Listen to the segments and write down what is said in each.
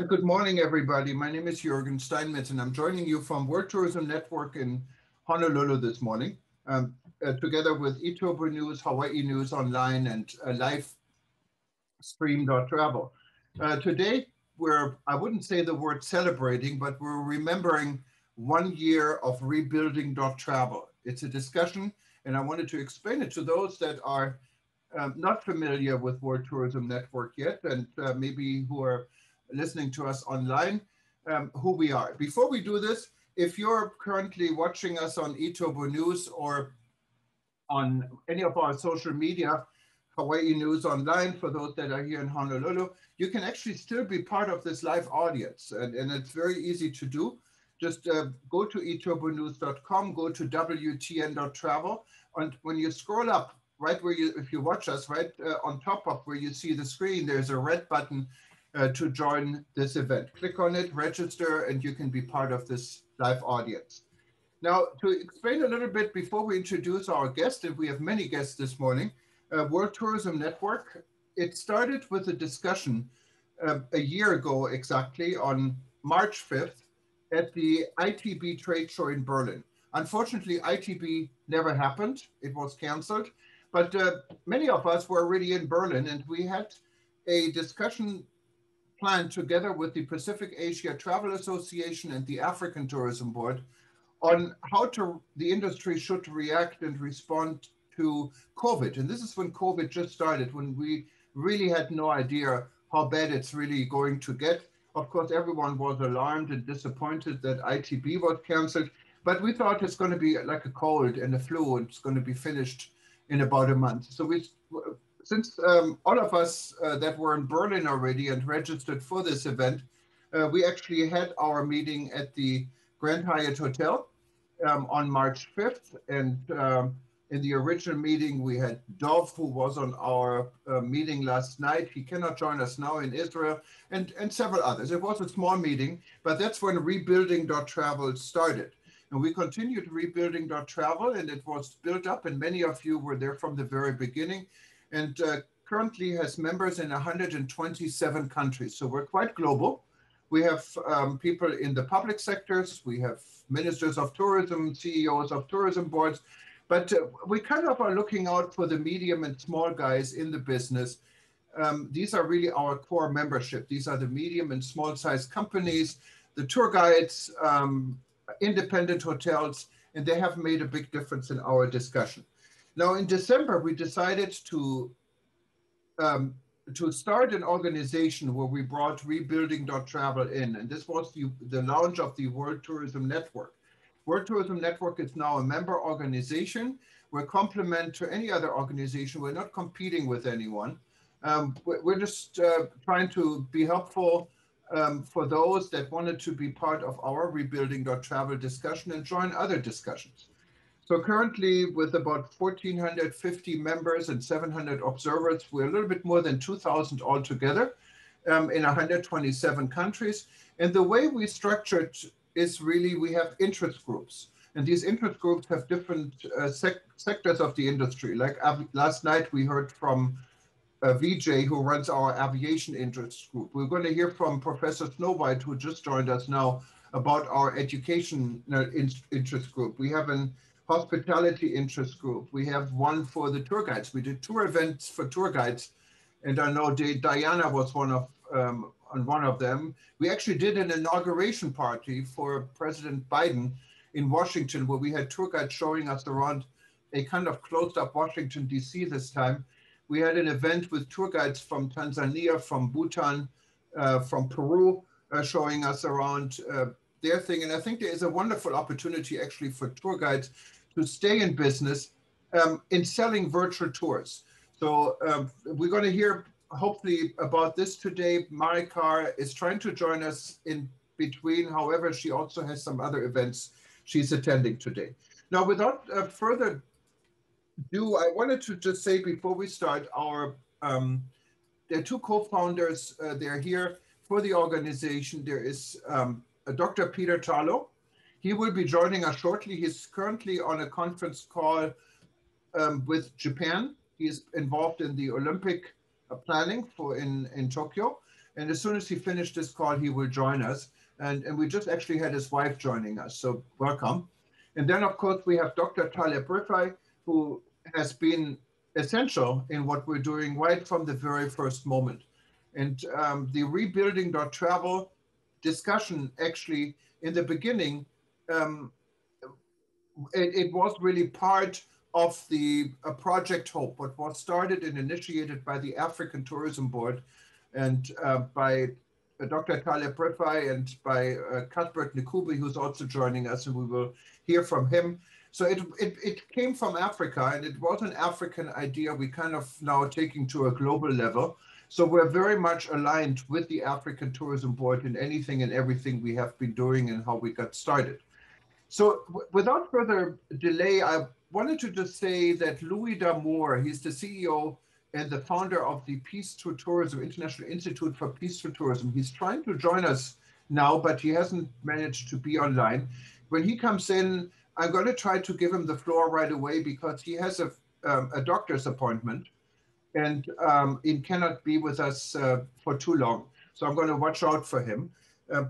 Good morning, everybody. My name is Jürgen Steinmetz, and I'm joining you from World Tourism Network in Honolulu this morning, together with eTurbo News, Hawaii News Online, and live stream.travel. Today, I wouldn't say the word celebrating, but we're remembering 1 year of rebuilding.travel. It's a discussion, and I wanted to explain it to those that are not familiar with World Tourism Network yet, and maybe who are listening to us online, who we are. Before we do this, if you're currently watching us on eTurbo News or on any of our social media, Hawaii News Online, for those that are here in Honolulu, you can actually still be part of this live audience. And it's very easy to do. Just go to eturbonews.com, go to WTN.travel, and when you scroll up, right where if you watch us, right on top of where you see the screen, there's a red button to join this event. Click on it, register, and you can be part of this live audience. Now, to explain a little bit before we introduce our guest, and we have many guests this morning, World Tourism Network, it started with a discussion a year ago exactly on March 5th at the ITB trade show in Berlin. Unfortunately, ITB never happened. It was canceled. But many of us were already in Berlin, and we had a discussion planned together with the Pacific Asia Travel Association and the African Tourism Board on how the industry should react and respond to COVID. And this is when COVID just started, when we really had no idea how bad it's really going to get. Of course, everyone was alarmed and disappointed that ITB was canceled, but we thought it's going to be like a cold and a flu, and it's going to be finished in about a month. So since all of us that were in Berlin already and registered for this event, we actually had our meeting at the Grand Hyatt Hotel on March 5th. And in the original meeting, we had Dov, who was on our meeting last night. He cannot join us now in Israel, and several others. It was a small meeting, but that's when rebuilding.travel started. And we continued rebuilding.travel, and it was built up, and many of you were there from the very beginning, and currently has members in 127 countries. So we're quite global. We have people in the public sectors. We have ministers of tourism, CEOs of tourism boards, but we kind of are looking out for the medium and small guys in the business. These are really our core membership. These are the medium and small size companies, the tour guides, independent hotels, and they have made a big difference in our discussion. Now, in December, we decided to start an organization where we brought rebuilding.travel in, and this was the launch of the World Tourism Network. World Tourism Network is now a member organization. We're complement to any other organization. We're not competing with anyone. We're just trying to be helpful for those that wanted to be part of our rebuilding.travel discussion and join other discussions. So currently, with about 1,450 members and 700 observers, we're a little bit more than 2,000 altogether in 127 countries. And the way we structured is really, we have interest groups. And these interest groups have different sectors of the industry. Like last night, we heard from Vijay, who runs our aviation interest group. We're going to hear from Professor Snow White, who just joined us now, about our education interest group. We have an hospitality interest group. We have one for the tour guides. We did tour events for tour guides, and I know Diana was on one of them. We actually did an inauguration party for President Biden in Washington, where we had tour guides showing us around a kind of closed-up Washington, D.C. this time. We had an event with tour guides from Tanzania, from Bhutan, from Peru, showing us around their thing. And I think there is a wonderful opportunity actually for tour guides to stay in business in selling virtual tours. So we're going to hear hopefully about this today. Marikar is trying to join us in between. However, she also has some other events she's attending today. Now, without further ado, I wanted to just say before we start, there are two co-founders. They're here for the organization. There is Dr. Peter Tarlow. He will be joining us shortly. He's currently on a conference call with Japan. He's involved in the Olympic planning in Tokyo. And as soon as he finished this call, he will join us. And we just actually had his wife joining us, so welcome. And then, of course, we have Dr. Taleb Rifai, who has been essential in what we're doing right from the very first moment. And the rebuilding.travel discussion, actually, in the beginning, it was really part of the Project Hope, what was started and initiated by the African Tourism Board and by Dr. Taleb Rifai and by Cuthbert Ncube, who's also joining us, and we will hear from him. So it came from Africa, and it was an African idea we kind of now taking to a global level. So we're very much aligned with the African Tourism Board in anything and everything we have been doing and how we got started. So without further delay, I wanted to just say that Louis D'Amour, he's the CEO and the founder of the Peace Through Tourism, International Institute for Peace Through Tourism. He's trying to join us now, but he hasn't managed to be online. When he comes in, I'm going to try to give him the floor right away because he has a doctor's appointment and he cannot be with us for too long. So I'm going to watch out for him.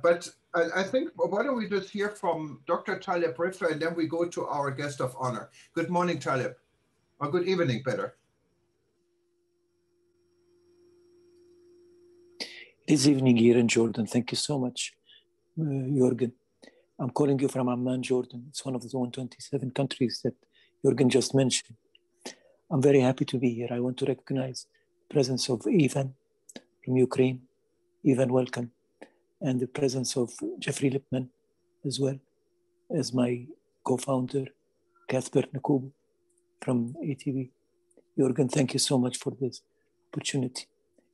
But I think, why don't we just hear from Dr. Taleb Rifai, and then we go to our guest of honor. Good morning, Taleb, or good evening, better. It is evening here in Jordan. Thank you so much, Jürgen. I'm calling you from Amman, Jordan. It's one of the 127 countries that Jürgen just mentioned. I'm very happy to be here. I want to recognize the presence of Ivan from Ukraine. Ivan, welcome. And the presence of Geoffrey Lipman as well as my co-founder, Cuthbert Ncube from ATV. Jürgen, thank you so much for this opportunity.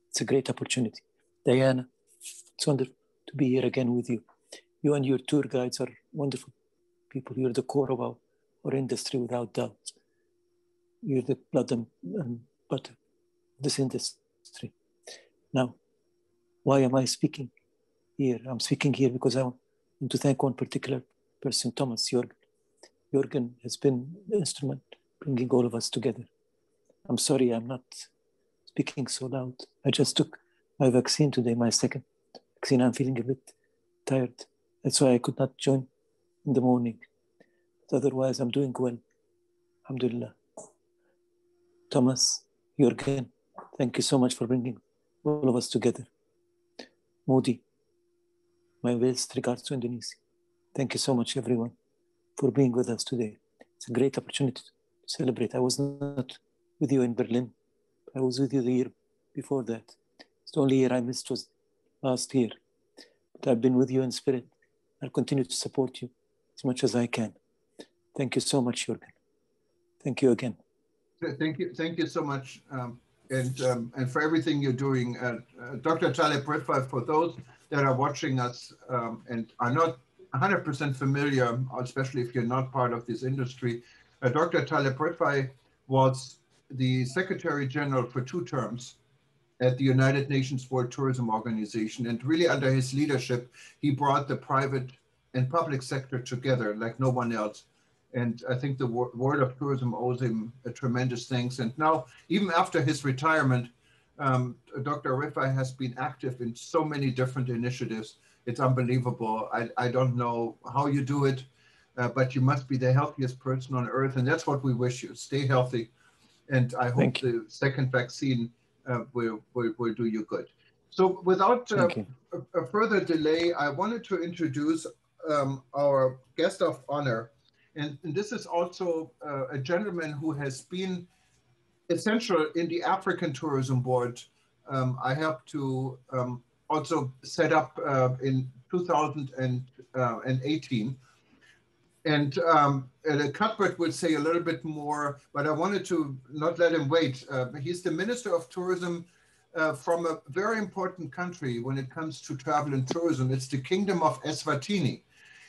It's a great opportunity. Diana, it's wonderful to be here again with you. You and your tour guides are wonderful people. You're the core of our industry without doubt. You're the blood and butter of this industry. Now, why am I speaking here? I'm speaking here because I want to thank one particular person, Thomas, Jürgen. Jürgen has been the instrument bringing all of us together. I'm sorry I'm not speaking so loud. I just took my vaccine today, my second vaccine. I'm feeling a bit tired. That's why I could not join in the morning. But otherwise, I'm doing well. Alhamdulillah. Thomas, Jürgen, thank you so much for bringing all of us together. Modi, my best regards to Indonesia. Thank you so much, everyone, for being with us today. It's a great opportunity to celebrate. I was not with you in Berlin. I was with you the year before that. It's the only year I missed was last year. But I've been with you in spirit. I'll continue to support you as much as I can. Thank you so much, Jürgen. Thank you again. Thank you so much, and for everything you're doing. Dr. Taleb Rifai, for those that are watching us and are not 100% familiar, especially if you're not part of this industry, Dr. Taleb Rifai was the Secretary General for 2 terms at the United Nations World Tourism Organization. And really under his leadership, he brought the private and public sector together like no one else. And I think the world of tourism owes him a tremendous thanks. And now, even after his retirement, Dr. Rifai has been active in so many different initiatives. It's unbelievable. I don't know how you do it, but you must be the healthiest person on earth. And that's what we wish you. Stay healthy. And I hope the second vaccine will do you good. So without a further delay, I wanted to introduce our guest of honor. And this is also a gentleman who has been essential in the African Tourism Board. I helped to also set up in 2018. And Cuthbert will say a little bit more, but I wanted to not let him wait. He's the Minister of Tourism from a very important country when it comes to travel and tourism. It's the Kingdom of Eswatini.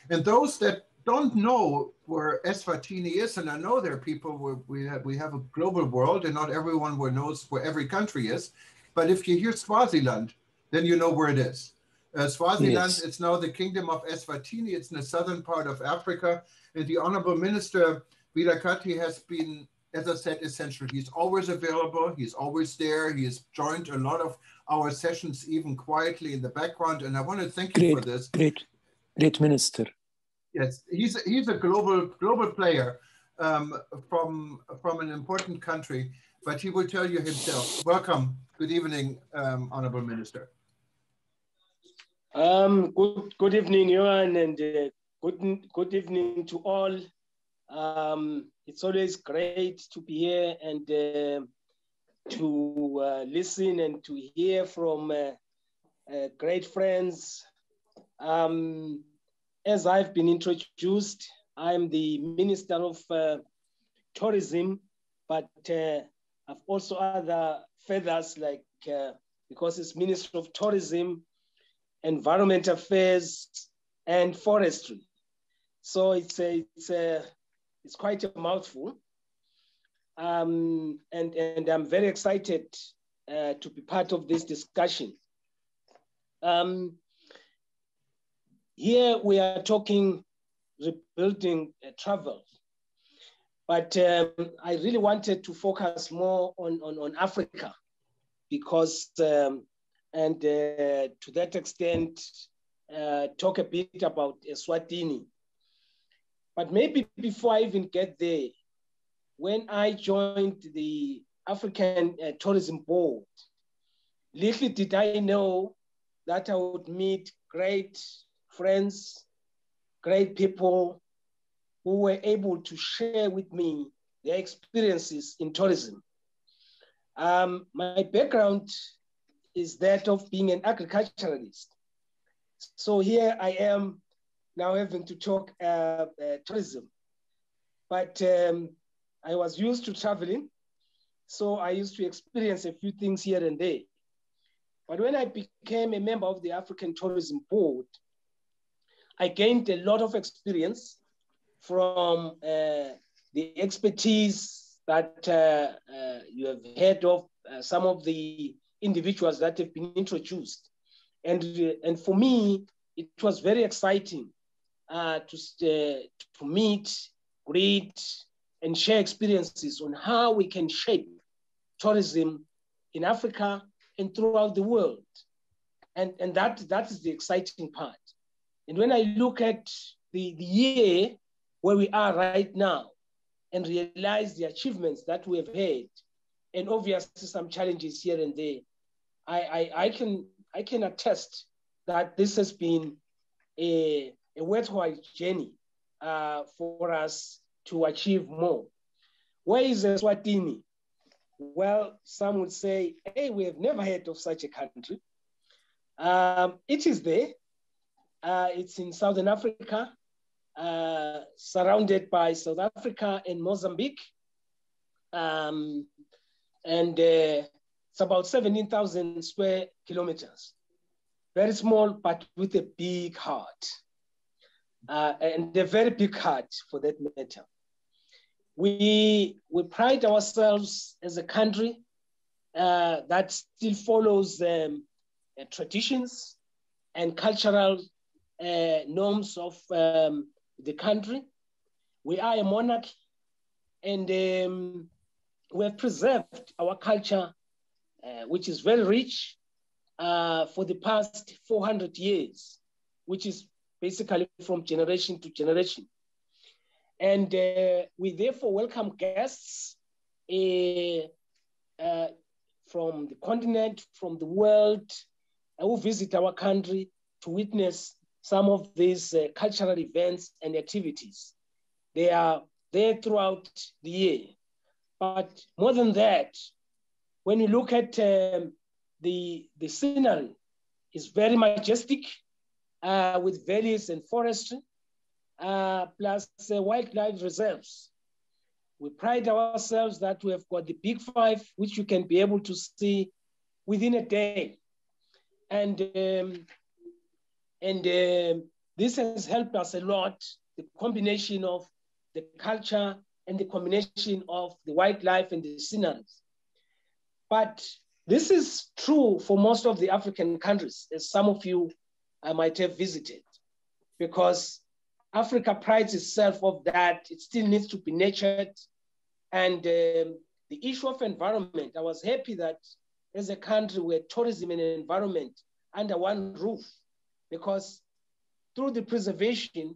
And those that don't know where Eswatini is, and I know there are people where we have a global world and not everyone knows where every country is, but if you hear Swaziland, then you know where it is. Swaziland, it's now the Kingdom of Eswatini. It's in the southern part of Africa. And the Honorable Minister Vilakati has been as I said, essential. He's always available. He's always there. He has joined a lot of our sessions, even quietly in the background. And I want to thank you for this. Great minister. Yes, he's a global player from an important country, but he will tell you himself. Welcome. Good evening, Honorable Minister. Good evening, Johan, and good evening to all. It's always great to be here and to listen and to hear from great friends. As I've been introduced, I'm the Minister of Tourism, but I've also other feathers like because it's Minister of Tourism, Environment Affairs, and Forestry. So it's quite a mouthful. And I'm very excited to be part of this discussion. Here we are talking rebuilding travel, but I really wanted to focus more on Africa because, and to that extent, talk a bit about Eswatini. But maybe before I even get there, when I joined the African Tourism Board, little did I know that I would meet great friends, great people who were able to share with me their experiences in tourism. My background is that of being an agriculturalist. So here I am now having to talk tourism. But I was used to traveling, so I used to experience a few things here and there. But when I became a member of the African Tourism Board, I gained a lot of experience from the expertise that you have heard of, some of the individuals that have been introduced. And for me, it was very exciting to meet, greet, and share experiences on how we can shape tourism in Africa and throughout the world. And that is the exciting part. And when I look at the year where we are right now and realize the achievements that we have had, and obviously some challenges here and there, I can attest that this has been a worthwhile journey for us to achieve more. Where is Eswatini? Well, some would say, hey, we have never heard of such a country. It is there. It's in Southern Africa, surrounded by South Africa and Mozambique. And it's about 17,000 square kilometers. Very small, but with a big heart. And a very big heart for that matter. We pride ourselves as a country that still follows traditions and cultural norms of the country. We are a monarchy, and we have preserved our culture, which is very rich, for the past 400 years, which is basically from generation to generation. And we therefore welcome guests from the continent, from the world, who visit our country to witness some of these cultural events and activities. They are there throughout the year. But more than that, when you look at the scenery, it's very majestic with valleys and forestry, plus wildlife reserves. We pride ourselves that we have got the Big Five, which you can be able to see within a day. And this has helped us a lot, the combination of the culture and the combination of the wildlife and the sceneries. But this is true for most of the African countries, as some of you might have visited, because Africa prides itself of that. It still needs to be nurtured And the issue of environment, I was happy that as a country where tourism and environment under one roof, because through the preservation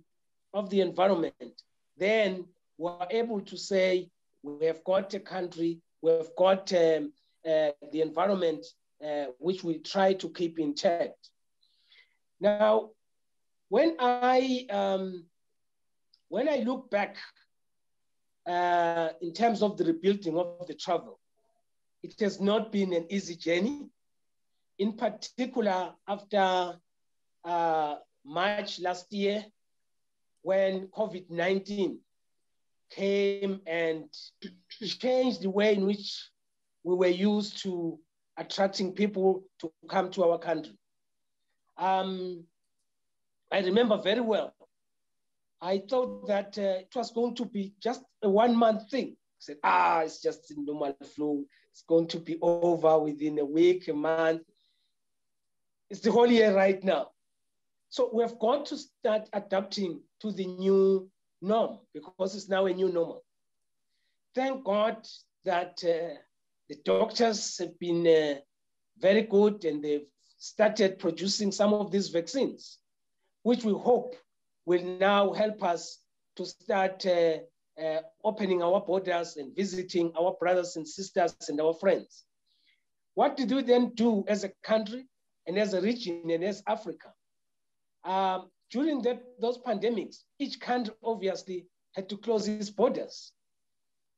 of the environment, then we're able to say we have got a country, we've got the environment which we try to keep intact. Now, when I look back in terms of the rebuilding of the travel, it has not been an easy journey. In particular, after March last year, when COVID-19 came and changed the way in which we were used to attracting people to come to our country. I remember very well, I thought that it was going to be just a 1 month thing. I said, it's just a normal flu. It's going to be over within a week, a month. It's the whole year right now. So we've got to start adapting to the new norm because it's now a new normal. Thank God that the doctors have been very good and they've started producing some of these vaccines, which we hope will now help us to start opening our borders and visiting our brothers and sisters and our friends. What did we then do as a country and as a region and as Africa? During those pandemics, each country obviously had to close its borders.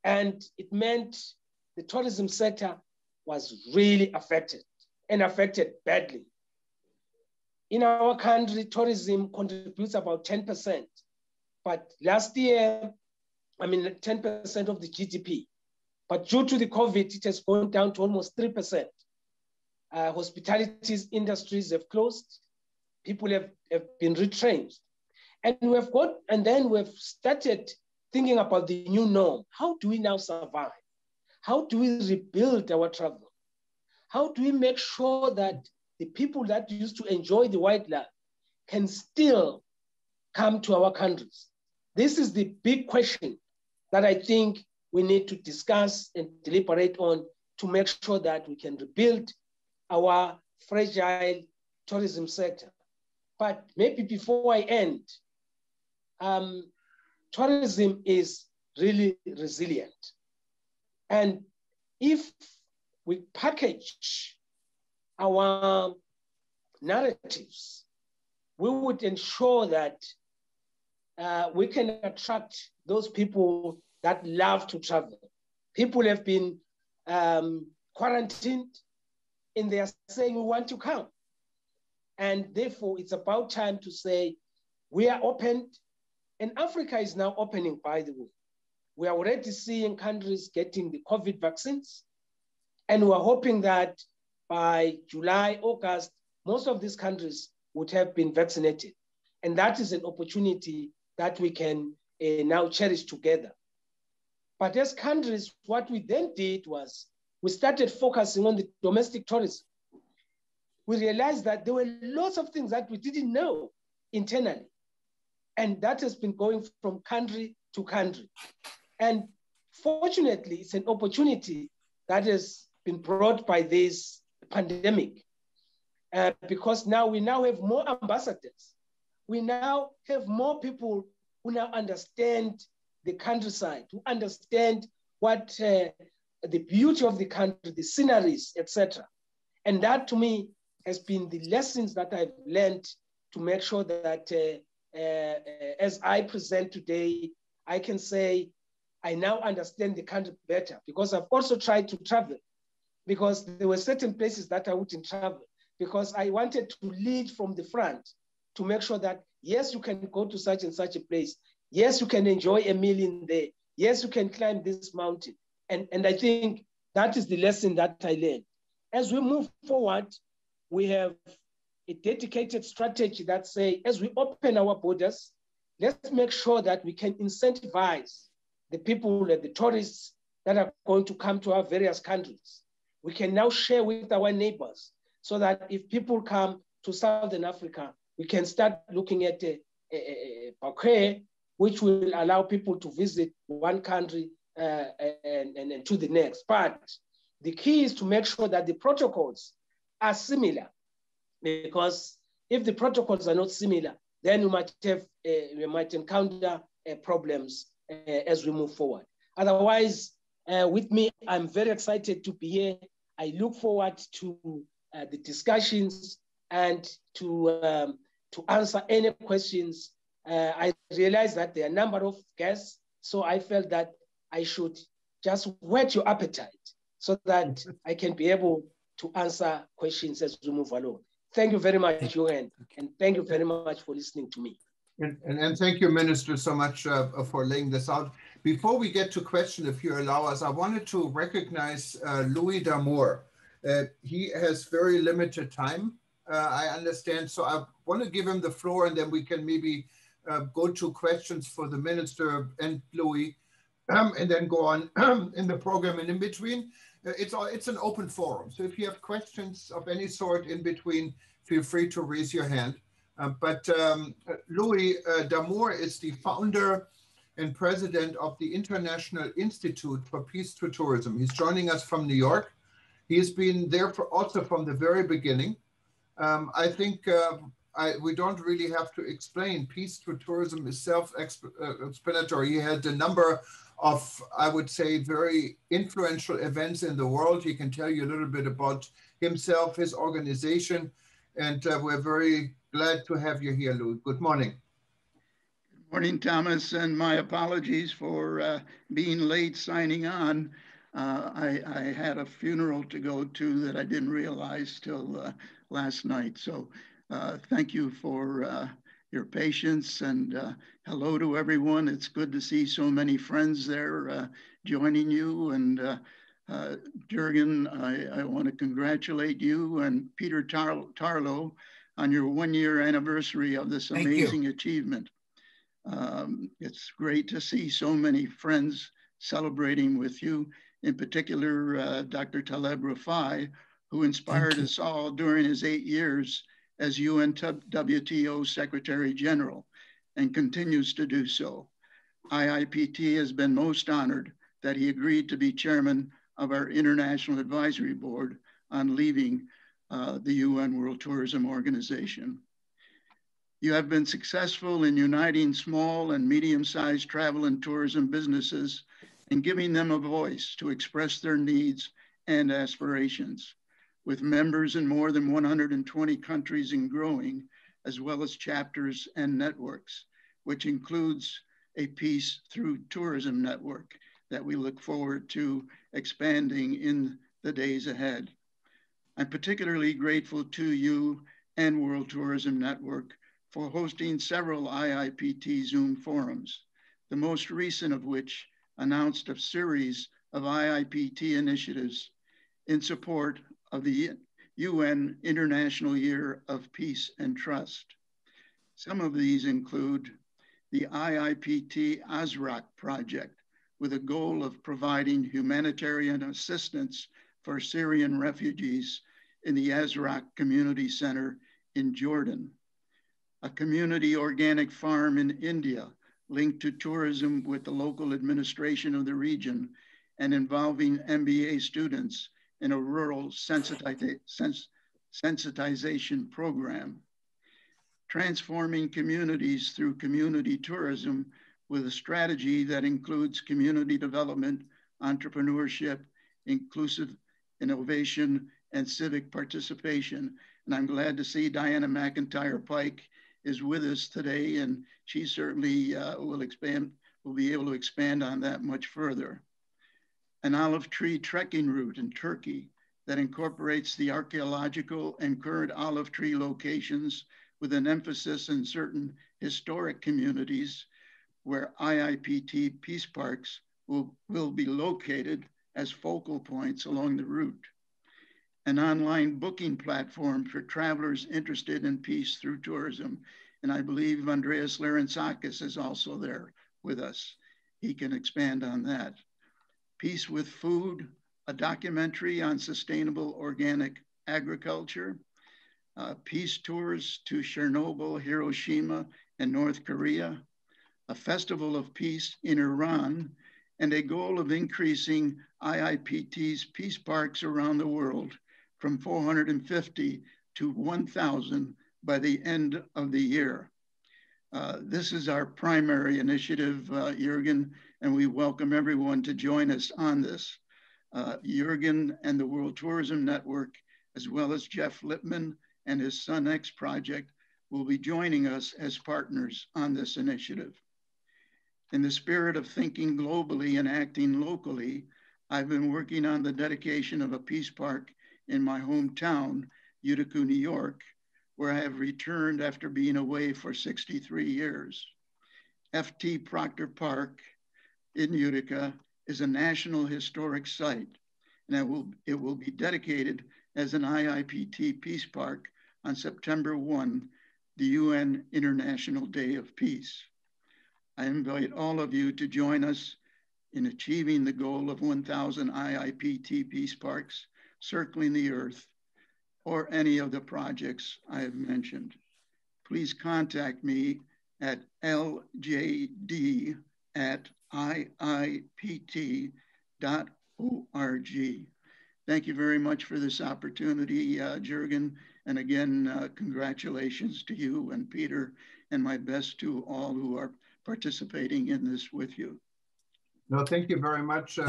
And it meant the tourism sector was really affected and affected badly. In our country, tourism contributes about 10%. But last year, 10% of the GDP. But due to the COVID, it has gone down to almost 3%. Hospitality industries have closed. People have been retrenched. And then we've started thinking about the new norm. How do we now survive? How do we rebuild our travel? How do we make sure that the people that used to enjoy the wildlife can still come to our countries? This is the big question that I think we need to discuss and deliberate on to make sure that we can rebuild our fragile tourism sector. But maybe before I end, tourism is really resilient. And if we package our narratives, we would ensure that we can attract those people that love to travel. People have been quarantined and they are saying we want to come. And therefore, it's about time to say we are open. And Africa is now opening, by the way. We are already seeing countries getting the COVID vaccines. And we're hoping that by July, August, most of these countries would have been vaccinated. And that is an opportunity that we can now cherish together. But as countries, what we then did was we started focusing on the domestic tourism. We realized that there were lots of things that we didn't know internally. And that has been going from country to country. And fortunately, it's an opportunity that has been brought by this pandemic because now we have more ambassadors. We now have more people who now understand the countryside, who understand what the beauty of the country, the sceneries, etc. And that to me has been the lessons that I've learned to make sure that as I present today, I can say I now understand the country better because I've also tried to travel because there were certain places that I wouldn't travel because I wanted to lead from the front to make sure that, yes, you can go to such and such a place. Yes, you can enjoy a meal in there. Yes, you can climb this mountain. And I think that is the lesson that I learned. As we move forward, we have a dedicated strategy that say, as we open our borders, let's make sure that we can incentivize the people and the tourists that are going to come to our various countries. We can now share with our neighbors so that if people come to Southern Africa, we can start looking at a bouquet which will allow people to visit one country and to the next. But the key is to make sure that the protocols are similar, because if the protocols are not similar, then we might encounter problems as we move forward. Otherwise, with me, I'm very excited to be here. I look forward to the discussions and to answer any questions. I realize that there are a number of guests, so I felt that I should just whet your appetite so that I can be able to answer questions as we move along. Thank you very much, Johan, and thank you very much for listening to me. And thank you, Minister, so much for laying this out. Before we get to question, if you allow us, I wanted to recognize Louis D'Amour. He has very limited time, I understand, so I want to give him the floor, and then we can maybe go to questions for the Minister and Louis, and then go on in the program. And in between, it's an open forum. So if you have questions of any sort in between, feel free to raise your hand. But Louis D'Amour is the founder and president of the International Institute for Peace Through Tourism. He's joining us from New York. He's been there also from the very beginning. I think we don't really have to explain. Peace through tourism is self-explanatory. He had a number of, I would say, very influential events in the world. He can tell you a little bit about himself, his organization, and we're very glad to have you here, Louis. Good morning. Good morning, Thomas, and my apologies for being late signing on. I had a funeral to go to that I didn't realize till last night. So thank you for your patience, and hello to everyone. It's good to see so many friends there joining you. And Jürgen, I want to congratulate you and Peter Tarlow on your 1-year anniversary of this amazing achievement. It's great to see so many friends celebrating with you, in particular, Dr. Taleb Rifai, who inspired us all during his 8 years as UN WTO Secretary General and continues to do so. IIPT has been most honored that he agreed to be chairman of our International Advisory Board on leaving the UN World Tourism Organization. You have been successful in uniting small and medium-sized travel and tourism businesses and giving them a voice to express their needs and aspirations. With members in more than 120 countries and growing, as well as chapters and networks, which includes a Peace Through Tourism network that we look forward to expanding in the days ahead. I'm particularly grateful to you and World Tourism Network for hosting several IIPT Zoom forums, the most recent of which announced a series of IIPT initiatives in support of the UN International Year of Peace and Trust. Some of these include the IIPT ASRAC project, with a goal of providing humanitarian assistance for Syrian refugees in the Azraq Community Center in Jordan, a community organic farm in India linked to tourism with the local administration of the region and involving MBA students in a rural sensitization program, transforming communities through community tourism with a strategy that includes community development, entrepreneurship, inclusive innovation, and civic participation. And I'm glad to see Diana McIntyre-Pike is with us today, and she certainly will be able to expand on that much further. An olive tree trekking route in Turkey that incorporates the archaeological and current olive tree locations with an emphasis in certain historic communities where IIPT Peace Parks will be located as focal points along the route. An online booking platform for travelers interested in peace through tourism. And I believe Andreas Larentzakis is also there with us. He can expand on that. Peace with Food, a documentary on sustainable organic agriculture. Peace tours to Chernobyl, Hiroshima, and North Korea. A festival of peace in Iran, and a goal of increasing IIPT's peace parks around the world from 450 to 1,000 by the end of the year. This is our primary initiative, Jürgen, and we welcome everyone to join us on this. Jürgen and the World Tourism Network, as well as Geoff Lipman and his Sun X project, will be joining us as partners on this initiative. In the spirit of thinking globally and acting locally, I've been working on the dedication of a peace park in my hometown, Utica, New York, where I have returned after being away for 63 years. F.T. Proctor Park in Utica is a National Historic Site, and it will be dedicated as an IIPT Peace Park on September 1, the UN International Day of Peace. I invite all of you to join us in achieving the goal of 1,000 IIPT Peace Parks circling the Earth, or any of the projects I have mentioned. Please contact me at ljd@iipt.org. Thank you very much for this opportunity, Jürgen. And again, congratulations to you and Peter, and my best to all who are participating in this with you. No, thank you very much, Lou.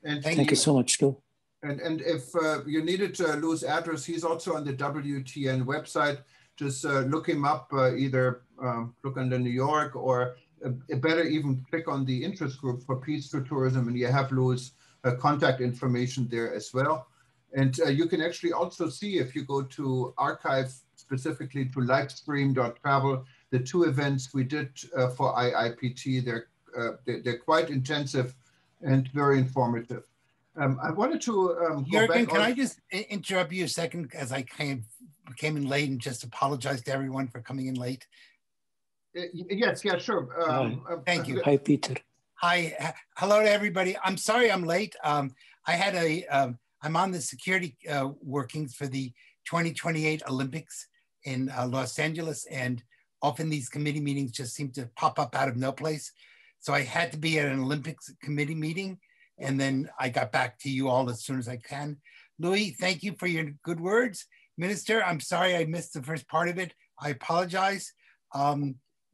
Thank you so much, Lou. And if you needed Lou's address, he's also on the WTN website. Just look him up, either look under New York, or better even click on the interest group for Peace Through Tourism, and you have Lou's contact information there as well. And you can actually also see, if you go to archive, specifically to livestream.travel, the 2 events we did for IIPT. They're quite intensive and very informative. I wanted to Jürgen, can I just interrupt you a second, as I came in late, and just apologize to everyone for coming in late? Yes, yeah, sure. Thank you. Hi, Peter. Hi, hello to everybody. I'm sorry I'm late. I'm on the security workings for the 2028 Olympics in Los Angeles, and often these committee meetings just seem to pop up out of no place. So I had to be at an Olympics committee meeting, and then I got back to you all as soon as I can. Louis, thank you for your good words. Minister, I'm sorry I missed the first part of it. I apologize.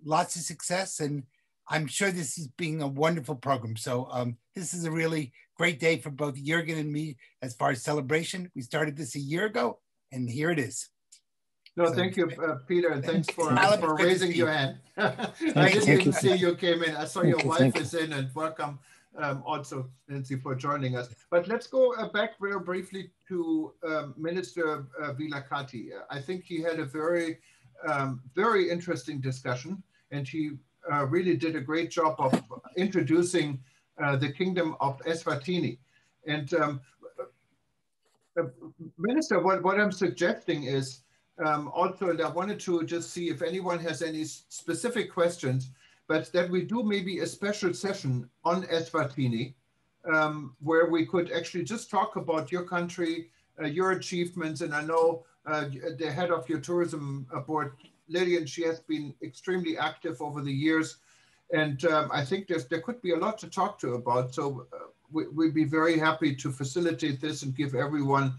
Lots of success, and I'm sure this is being a wonderful program. So this is a really great day for both Jürgen and me as far as celebration. We started this a year ago, and here it is. No, thank you, Peter, and thanks for raising your hand. I didn't even see you came in. I saw your wife is in, and welcome also, Nancy, for joining us. But let's go back very briefly to Minister Vilakati. I think he had a very, very interesting discussion, and he really did a great job of introducing the Kingdom of Eswatini. And Minister, what I'm suggesting is, also, and I wanted to just see if anyone has any specific questions, but that we do maybe a special session on Eswatini, where we could actually just talk about your country, your achievements. And I know the head of your tourism board, Lillian, she has been extremely active over the years. And I think there could be a lot to talk to about. So we'd be very happy to facilitate this and give everyone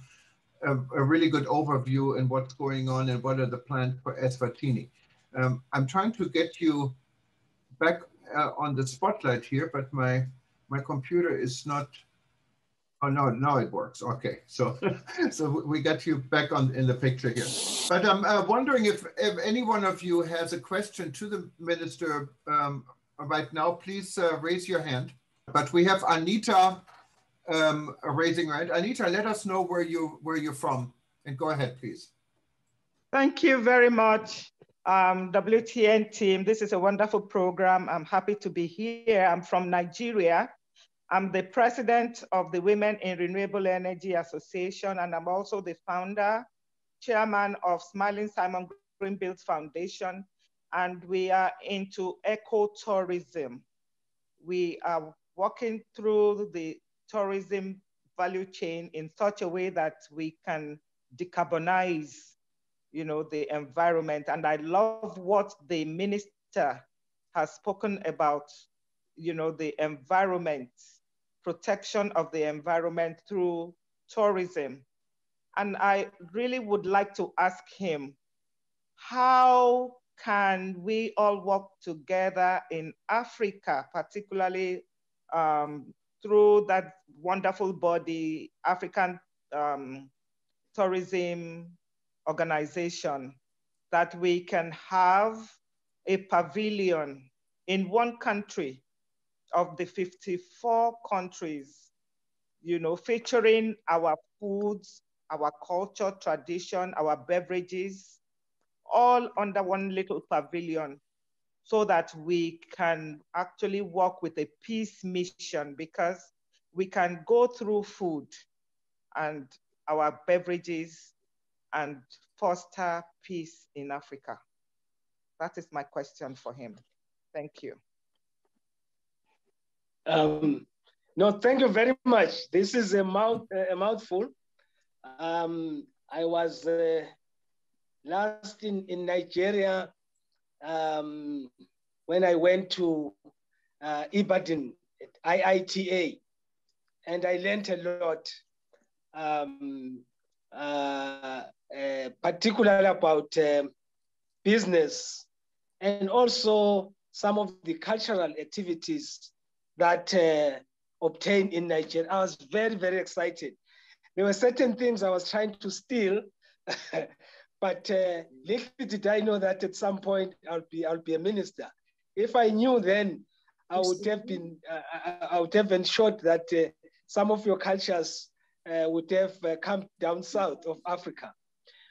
a really good overview and what's going on and what are the plans for Eswatini. I'm trying to get you back on the spotlight here, but my computer is not. Oh no, now it works. Okay, so so we got you back in the picture here. But I'm wondering if any one of you has a question to the minister right now. Please raise your hand. But we have Anita raising her hand. Anita, let us know where you're from, and go ahead, please. Thank you very much, WTN team. This is a wonderful program. I'm happy to be here. I'm from Nigeria. I'm the president of the Women in Renewable Energy Association, and I'm also the founder, chairman of Smiling Simon Greenfield Foundation, and we are into ecotourism. We are walking through the tourism value chain in such a way that we can decarbonize, the environment. And I love what the minister has spoken about, the environment, protection of the environment through tourism. And I really would like to ask him, how can we all work together in Africa, particularly through that wonderful body, African Tourism Organization, that we can have a pavilion in one country of the 54 countries, featuring our foods, our culture, tradition, our beverages, all under one little pavilion, so that we can actually work with a peace mission, because we can go through food and our beverages and foster peace in Africa. That is my question for him. Thank you. No, thank you very much. This is a mouthful. I was last in Nigeria when I went to Ibadan at IITA, and I learned a lot, particularly about business, and also some of the cultural activities that obtained in Nigeria. I was very, very excited. There were certain things I was trying to steal, but little did I know that at some point I'll be a minister. If I knew then, I would have ensured that some of your cultures would have come down south of Africa.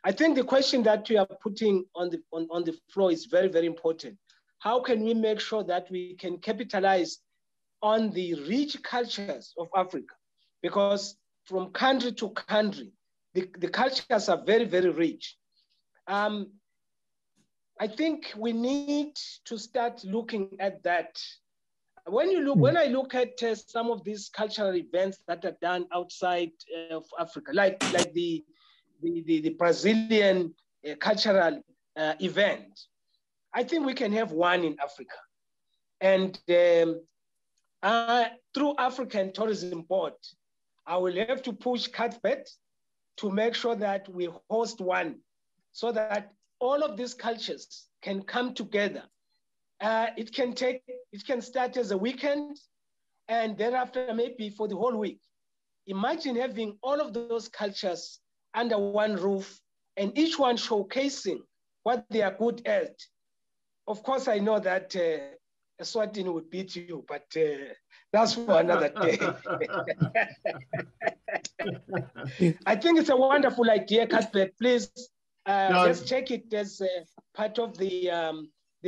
I think the question that you are putting on the floor is very, very important. How can we make sure that we can capitalize on the rich cultures of Africa? Because from country to country, the cultures are very, very rich. I think we need to start looking at that. When I look at some of these cultural events that are done outside of Africa, like the Brazilian cultural event, I think we can have one in Africa. And through African Tourism Board, I will have to push Cuthbert to make sure that we host one, so that all of these cultures can come together. It can start as a weekend, and thereafter maybe for the whole week. Imagine having all of those cultures under one roof, and each one showcasing what they are good at. Of course, I know that Eswatini would beat you, but that's for another day. I think it's a wonderful idea, Cuthbert. Please, let's check it as part of the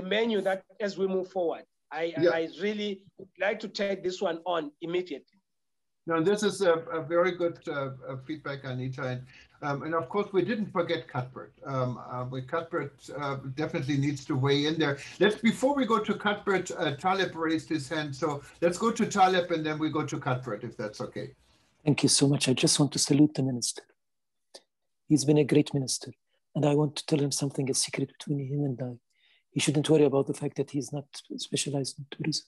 menu that as we move forward. I really would like to take this one on immediately. No, this is a very good feedback, Anita. And of course, we didn't forget Cuthbert. Cuthbert definitely needs to weigh in there. Before we go to Cuthbert, Taleb raised his hand. So let's go to Taleb and then we go to Cuthbert, if that's okay. Thank you so much. I just want to salute the minister. He's been a great minister. And I want to tell him something, a secret between him and I. He shouldn't worry about the fact that he's not specialized in tourism.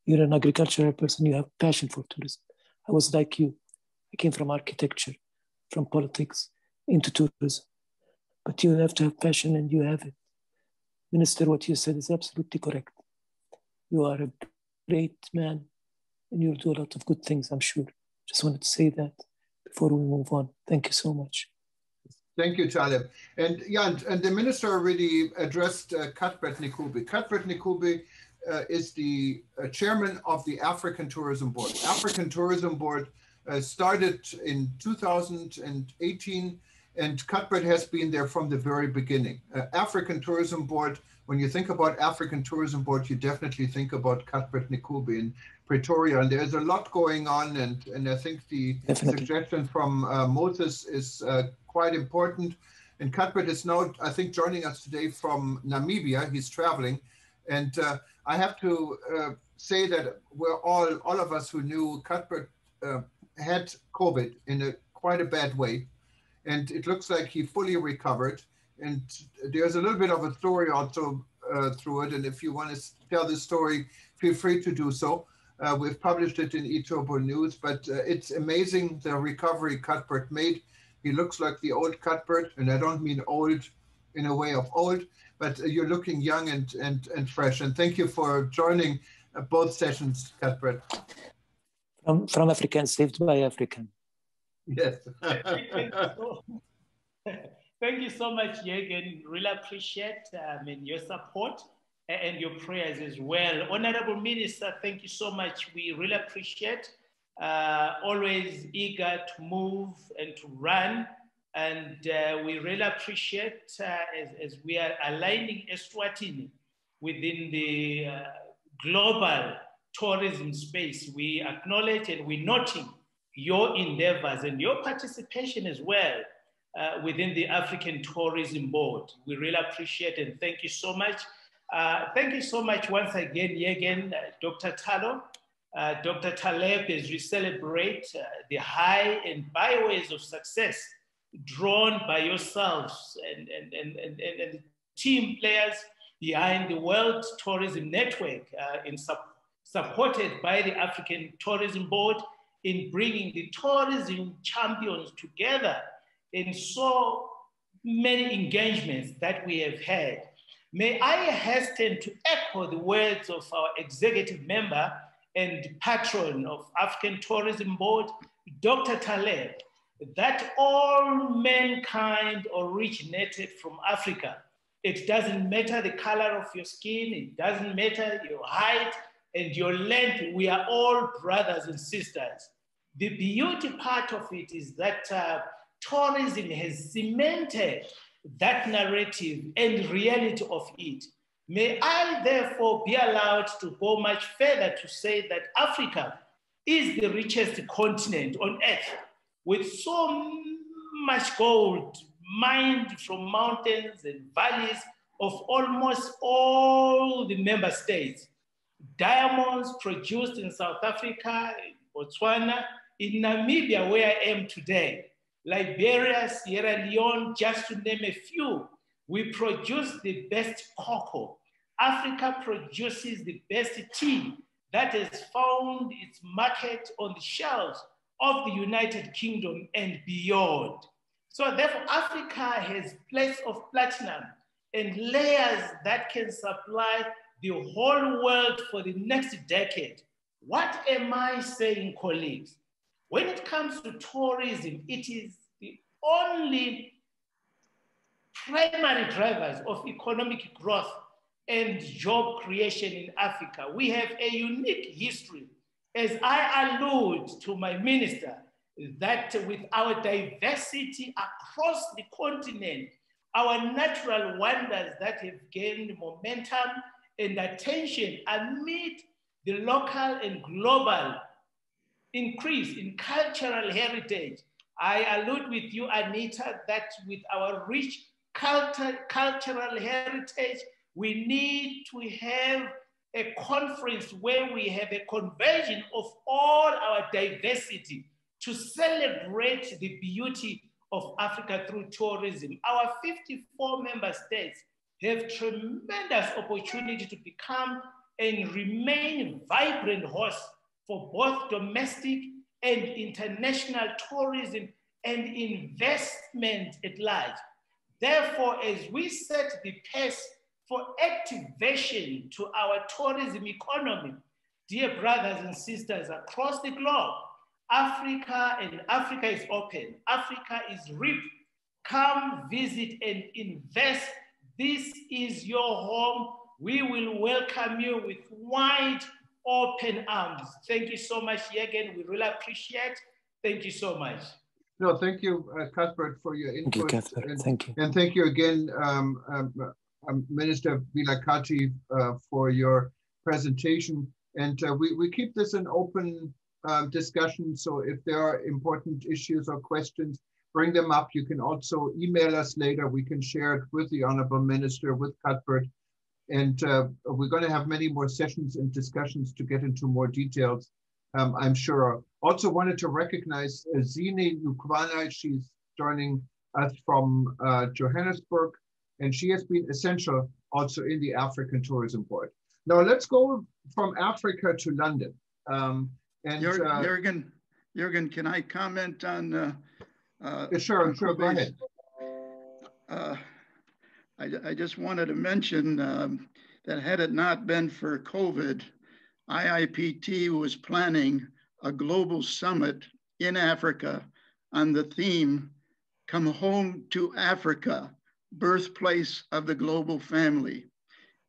You're an agricultural person, you have passion for tourism. I was like you. I came from architecture, from politics, into tourism. But you have to have passion, and you have it. Minister, what you said is absolutely correct. You are a great man, and you'll do a lot of good things, I'm sure. Just wanted to say that before we move on. Thank you so much. Thank you, Taleb. And yeah, and the minister already addressed Cuthbert Ncube. Cuthbert Ncube is the chairman of the African Tourism Board. African Tourism Board started in 2018, and Cuthbert has been there from the very beginning. African Tourism Board, when you think about African Tourism Board, you definitely think about Cuthbert Ncube in Pretoria, and there's a lot going on, and I think the suggestion from Moses is quite important. And Cuthbert is now, I think, joining us today from Namibia. He's traveling, and I have to say that we're all of us who knew Cuthbert had COVID in quite a bad way, and it looks like he fully recovered. And there's a little bit of a story also through it. And if you want to tell the story, feel free to do so. We've published it in eTurbo News, but it's amazing the recovery Cuthbert made. He looks like the old Cuthbert, and I don't mean old in a way of old, but you're looking young and fresh. And thank you for joining both sessions, Cuthbert. From African, saved by African. Yes. Thank you so much, Jürgen. Really appreciate your support and your prayers as well. Honorable Minister, thank you so much. We really appreciate, always eager to move and to run. And we really appreciate as we are aligning Eswatini within the global tourism space. We acknowledge and we're noting your endeavors and your participation as well within the African Tourism Board. We really appreciate and thank you so much. Thank you so much once again, Dr. Tarlow, Dr. Taleb, as we celebrate the high and byways of success drawn by yourselves and team players behind the World Tourism Network supported by the African Tourism Board in bringing the tourism champions together in so many engagements that we have had. May I hasten to echo the words of our executive member and patron of African Tourism Board, Dr. Taleb, that all mankind originated from Africa. It doesn't matter the color of your skin, it doesn't matter your height and your length, we are all brothers and sisters. The beauty part of it is that tourism has cemented that narrative and reality of it. May I therefore be allowed to go much further to say that Africa is the richest continent on earth with so much gold mined from mountains and valleys of almost all the member states. Diamonds produced in South Africa, in Botswana, in Namibia, where I am today, Liberia, Sierra Leone, just to name a few. We produce the best cocoa. Africa produces the best tea that has found its market on the shelves of the United Kingdom and beyond. So therefore, Africa has plates of platinum and layers that can supply the whole world for the next decade. What am I saying, colleagues? When it comes to tourism, it is the only primary drivers of economic growth and job creation in Africa. We have a unique history, as I allude to my minister, that with our diversity across the continent, our natural wonders that have gained momentum and attention amid the local and global increase in cultural heritage. I allude with you, Anita, that with our rich cultural heritage, we need to have a conference where we have a conversion of all our diversity to celebrate the beauty of Africa through tourism. Our 54 member states have tremendous opportunity to become and remain vibrant hosts for both domestic and international tourism and investment at large. Therefore, as we set the pace for activation to our tourism economy, dear brothers and sisters across the globe, Africa is open. Africa is rich. Come visit and invest. This is your home. We will welcome you with wide open arms. Thank you so much, Jürgen. We really appreciate. Thank you so much. No, thank you, Cuthbert, for your input. Thank you, Cuthbert. Thank you. And thank you again, Minister Vilakati, for your presentation. And we keep this an open discussion. So if there are important issues or questions, bring them up. You can also email us later. We can share it with the Honorable Minister, with Cuthbert. And we're going to have many more sessions and discussions to get into more details, I'm sure. Also wanted to recognize Zine Nukwana. She's joining us from Johannesburg, and she has been essential also in the African Tourism Board. Now let's go from Africa to London. Jürgen, can I comment on? Sure, go ahead. I just wanted to mention that had it not been for COVID, IIPT was planning a global summit in Africa on the theme, "Come Home to Africa, Birthplace of the Global Family."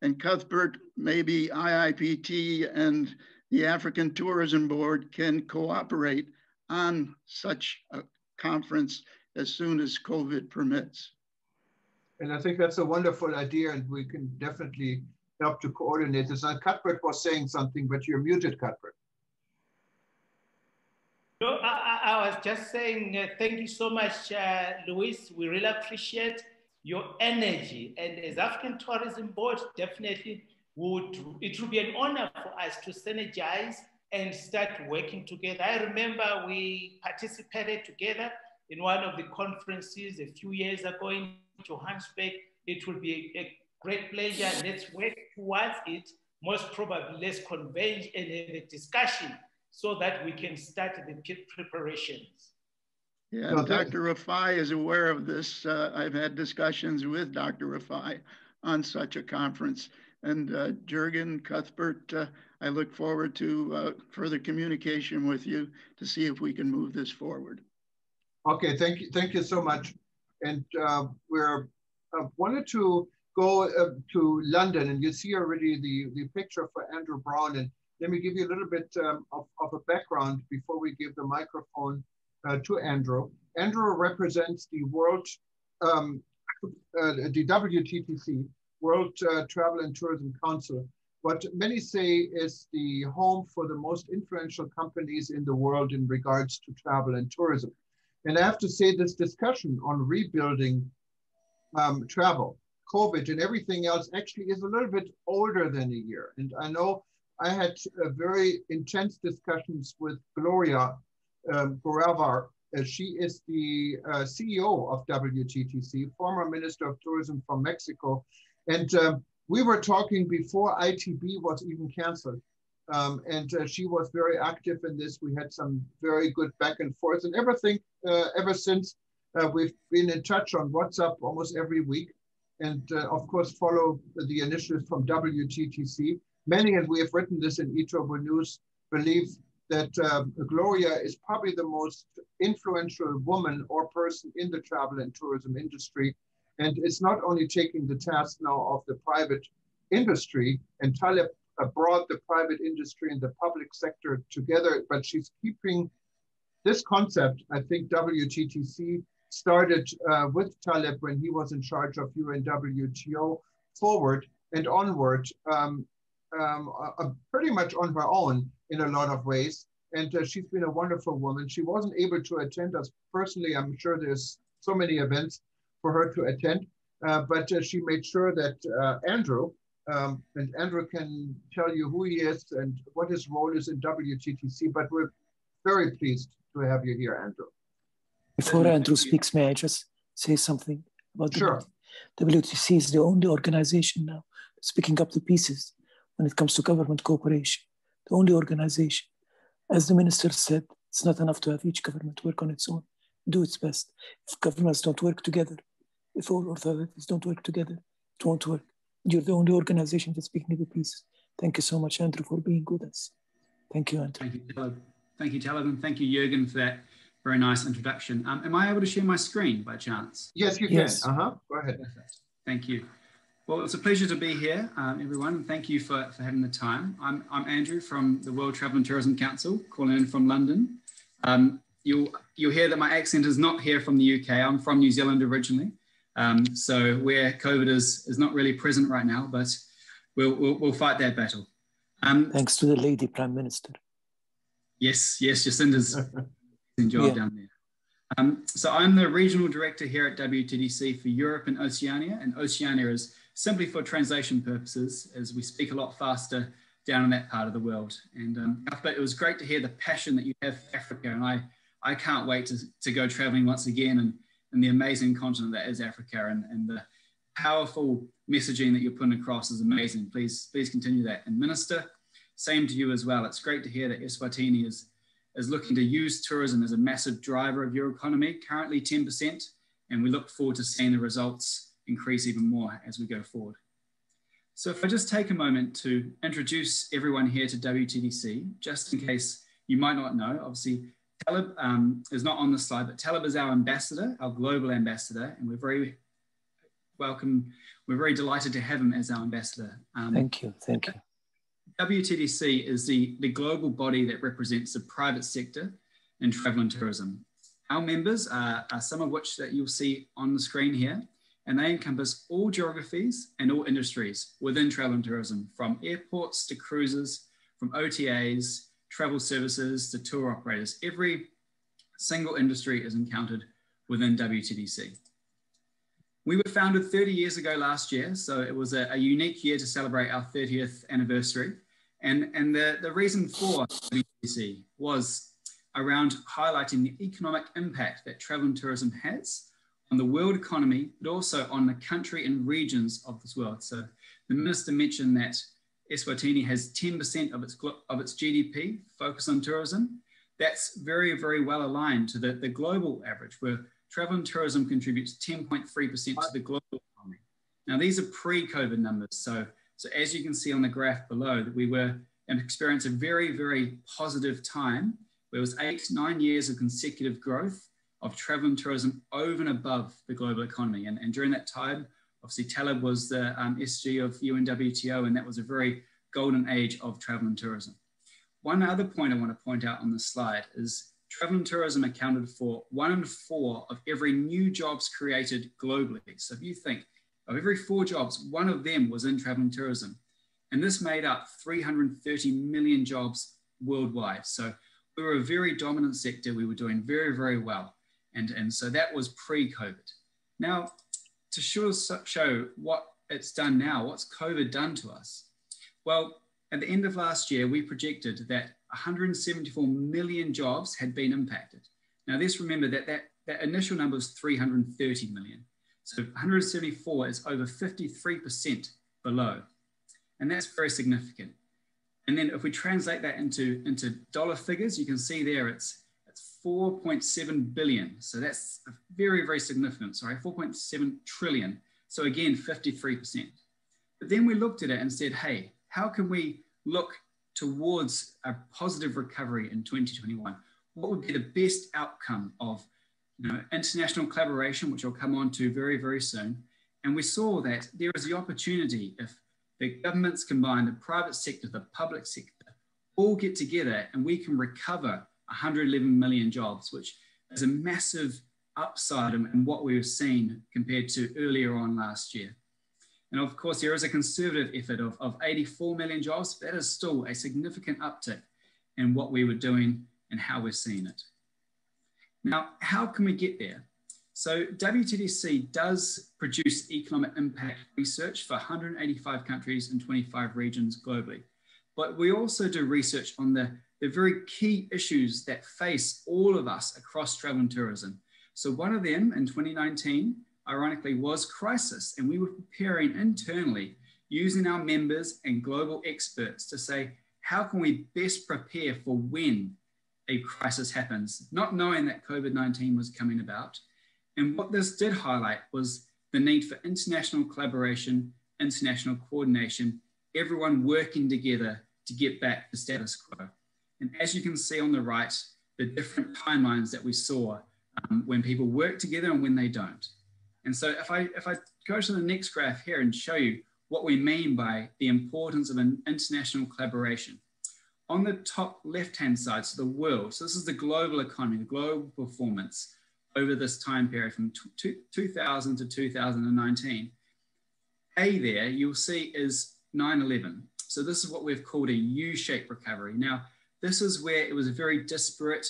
And Cuthbert, maybe IIPT and the African Tourism Board can cooperate on such a conference as soon as COVID permits. And I think that's a wonderful idea, and we can definitely help to coordinate this. And Cuthbert was saying something, but you're muted, Cuthbert. No, I was just saying thank you so much, Luis. We really appreciate your energy. And as African Tourism Board, definitely it would be an honor for us to synergize and start working together. I remember we participated together in one of the conferences a few years ago in Johannesburg. It will be a great pleasure. Let's work towards it. Most probably, let's converge and have a discussion so that we can start the preparations. Yeah, Dr. Rifai is aware of this. I've had discussions with Dr. Rifai on such a conference. And Jürgen, Cuthbert, I look forward to further communication with you to see if we can move this forward. Okay, thank you so much. And we're wanted to go to London, and you see already the picture for Andrew Brown. And let me give you a little bit of a background before we give the microphone to Andrew. Andrew represents the the WTTC, World Travel and Tourism Council, what many say is the home for the most influential companies in the world in regards to travel and tourism. And I have to say, this discussion on rebuilding travel, COVID and everything else actually is a little bit older than a year. And I know I had very intense discussions with Gloria Goravar. She is the CEO of WTTC, former Minister of Tourism from Mexico. And we were talking before ITB was even canceled. And she was very active in this. We had some very good back and forth and everything. Ever since, we've been in touch on WhatsApp almost every week. And of course, follow the initiatives from WTTC. Many, and we have written this in eTurbo News, believe that Gloria is probably the most influential woman or person in the travel and tourism industry. And it's not only taking the task now of the private industry, and Taleb brought the private industry and the public sector together, but she's keeping this concept. I think WTTC started with Taleb when he was in charge of UNWTO forward and onward, pretty much on her own in a lot of ways. And she's been a wonderful woman. She wasn't able to attend us personally. I'm sure there's so many events for her to attend, but she made sure that Andrew, and Andrew can tell you who he is and what his role is in WTTC, but we're very pleased to have you here, Andrew. Before Andrew speaks, may I just say something about Sure. WTTC is the only organization now that's picking up the pieces when it comes to government cooperation. The only organization. As the minister said, it's not enough to have each government work on its own, do its best. If governments don't work together, if all authorities don't work together, it won't work. You're the only organization that's picking the pieces. Thank you so much, Andrew, for being with us. Thank you, Andrew. Thank you, Taleb. Thank you, Taleb, and thank you, Jürgen, for that very nice introduction. Am I able to share my screen by chance? Yes, you can. Yes. Go ahead. Perfect. Thank you. Well, it's a pleasure to be here, everyone. Thank you for having the time. I'm Andrew from the World Travel and Tourism Council, calling in from London. You'll hear that my accent is not here from the UK. I'm from New Zealand originally. So where COVID is not really present right now, but we'll fight that battle. Thanks to the lady Prime Minister. Yes, Jacinda's job down there. So I'm the regional director here at WTTC for Europe and Oceania, and Oceania is simply for translation purposes, as we speak a lot faster down in that part of the world. And Cuthbert, it was great to hear the passion that you have for Africa, and I can't wait to go traveling once again in the amazing continent that is Africa, and powerful messaging that you're putting across is amazing. Please continue that. And Minister, same to you as well. It's great to hear that Eswatini is looking to use tourism as a massive driver of your economy, currently 10%, and we look forward to seeing the results increase even more as we go forward. So if I just take a moment to introduce everyone here to WTTC, just in case you might not know, obviously Taleb is not on the slide, but Taleb is our ambassador, our global ambassador, and we're very delighted to have him as our ambassador. Thank you. WTTC is the global body that represents the private sector in travel and tourism. Our members are some of which that you'll see on the screen here, and they encompass all geographies and all industries within travel and tourism, from airports to cruises, from OTAs, travel services to tour operators. Every single industry is encountered within WTTC. We were founded 30 years ago last year, so it was a unique year to celebrate our 30th anniversary. And the reason for WTTC was around highlighting the economic impact that travel and tourism has on the world economy, but also on the country and regions of this world. So the Minister mentioned that Eswatini has 10% of its GDP focused on tourism. That's very, very well aligned to the global average, where travel and tourism contributes 10.3% to the global economy. Now, these are pre-COVID numbers. So as you can see on the graph below, that we were experiencing a very, very positive time, where it was 8-9 years of consecutive growth of travel and tourism over and above the global economy. And during that time, obviously Taleb was the SG of UNWTO, and that was a very golden age of travel and tourism. One other point I want to point out on this slide is travel and tourism accounted for 1 in 4 of every new jobs created globally. So if you think of every 4 jobs, 1 of them was in travel and tourism. And this made up 330 million jobs worldwide. So we were a very dominant sector. We were doing very, very well. And so that was pre-COVID. Now, to show what it's done now, what's COVID done to us? Well, at the end of last year, we projected that 174 million jobs had been impacted. Now, let's remember that initial number was 330 million. So 174 is over 53% below. And that's very significant. And then if we translate that into dollar figures, you can see there it's 4.7 billion. So that's very, very significant. Sorry, 4.7 trillion. So again, 53%. But then we looked at it and said, hey, how can we look towards a positive recovery in 2021? What would be the best outcome of international collaboration, which I'll come on to very, very soon. And we saw that there is the opportunity, if the governments combine, the private sector, the public sector, all get together, and we can recover 111 million jobs, which is a massive upside in what we were seeing compared to earlier on last year. And of course, there is a conservative effort of 84 million jobs. That is still a significant uptick in what we were doing and how we're seeing it. Now, how can we get there? So WTTC does produce economic impact research for 185 countries and 25 regions globally. But we also do research on the very key issues that face all of us across travel and tourism. So one of them in 2019, ironically, was crisis. And we were preparing internally using our members and global experts to say, how can we best prepare for when a crisis happens, not knowing that COVID-19 was coming about. And what this did highlight was the need for international collaboration, international coordination, everyone working together to get back to status quo. And as you can see on the right, the different timelines that we saw when people work together and when they don't. And so if I go to the next graph here and show you what we mean by the importance of an international collaboration. On the top left-hand side, so the world, so this is the global economy, the global performance over this time period from 2000 to 2019. A there, you'll see is 9/11. So this is what we've called a U-shaped recovery. Now, this is where it was very disparate.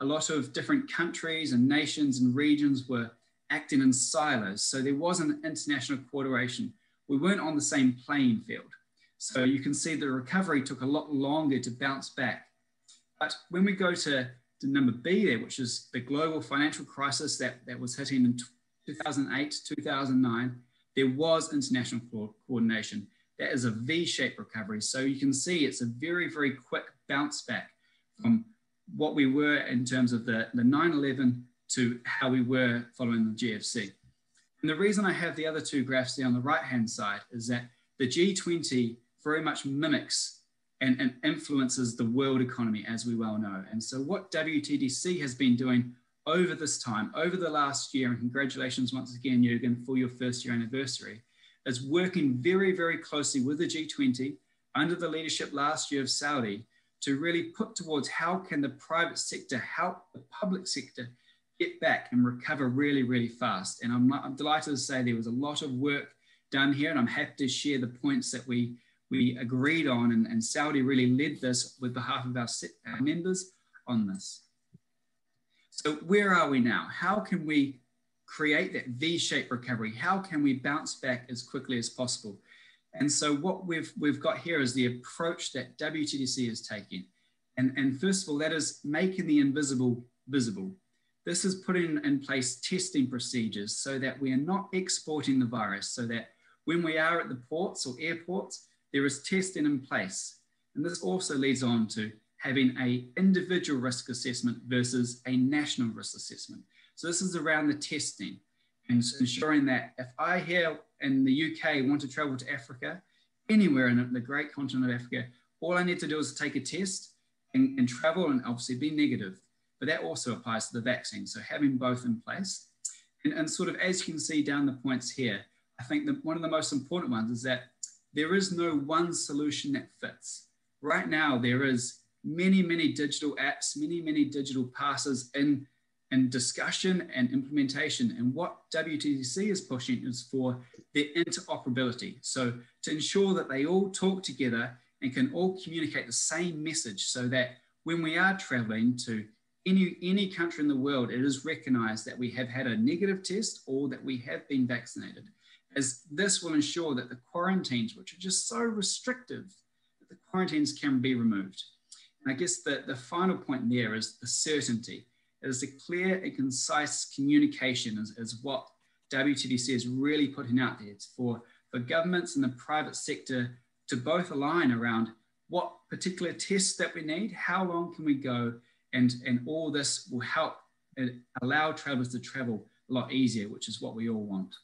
A lot of different countries and nations and regions were acting in silos. So there wasn't international coordination. We weren't on the same playing field. So you can see the recovery took a lot longer to bounce back. But when we go to number B there, which is the global financial crisis that was hitting in 2008, 2009, there was international coordination. That is a V-shaped recovery. So you can see it's a very, very quick bounce back from what we were in terms of the 9/11 to how we were following the GFC. And the reason I have the other two graphs there on the right-hand side is that the G20 very much mimics and influences the world economy, as we well know. And so what WTTC has been doing over this time, over the last year, and congratulations once again, Jürgen, for your first year anniversary, is working very, very closely with the G20 under the leadership last year of Saudi to really put towards how can the private sector help the public sector get back and recover really, really fast. And I'm delighted to say there was a lot of work done here, and I'm happy to share the points that we agreed on, and Saudi really led this with behalf of our members on this. So where are we now? How can we create that V-shaped recovery? How can we bounce back as quickly as possible? And so what we've got here is the approach that WTTC is taking. And first of all, that is making the invisible visible. This is putting in place testing procedures so that we are not exporting the virus, so that when we are at the ports or airports, there is testing in place. And this also leads on to having an individual risk assessment versus a national risk assessment. So this is around the testing and ensuring that if I here in the UK want to travel to Africa, anywhere in the great continent of Africa, all I need to do is take a test and travel and obviously be negative. But that also applies to the vaccine. So having both in place. And sort of as you can see down the points here, I think that one of the most important ones is that there is no one solution that fits. Right now, there is many, many digital apps, many digital passes in discussion and implementation. And what WTTC is pushing is for their interoperability. So to ensure that they all talk together and can all communicate the same message so that when we are traveling to any country in the world, it is recognized that we have had a negative test or that we have been vaccinated, as this will ensure that the quarantines, which are just so restrictive, that the quarantines can be removed. And I guess the final point there is the certainty. It is a clear and concise communication is what WTTC is really putting out there. It's for governments and the private sector to both align around what particular tests that we need, how long can we go, and all this will help allow travelers to travel a lot easier, which is what we all want.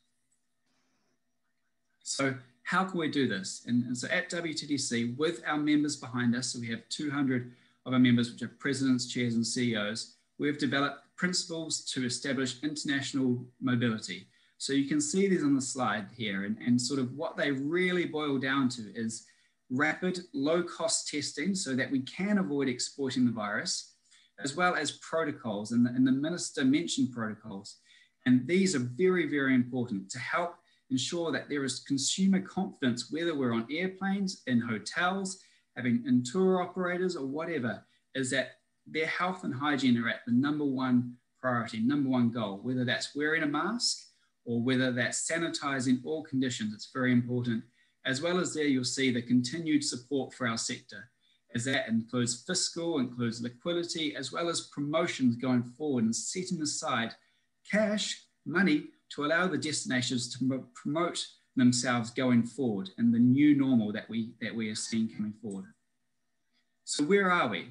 So how can we do this? And so at WTTC, with our members behind us, so we have 200 of our members, which are presidents, chairs, and CEOs, we've developed principles to establish international mobility. So you can see these on the slide here, and sort of what they really boil down to is rapid, low-cost testing so that we can avoid exporting the virus, as well as protocols, and the minister mentioned protocols. And these are very, very important to help ensure that there is consumer confidence, whether we're on airplanes, in hotels, in tour operators or whatever, is that their health and hygiene are at the #1 priority, #1 goal, whether that's wearing a mask or whether that's sanitizing all conditions. It's very important. As well as there, you'll see the continued support for our sector, as that includes fiscal, includes liquidity, as well as promotions going forward and setting aside cash, money, to allow the destinations to promote themselves going forward and the new normal that we are seeing coming forward. So where are we?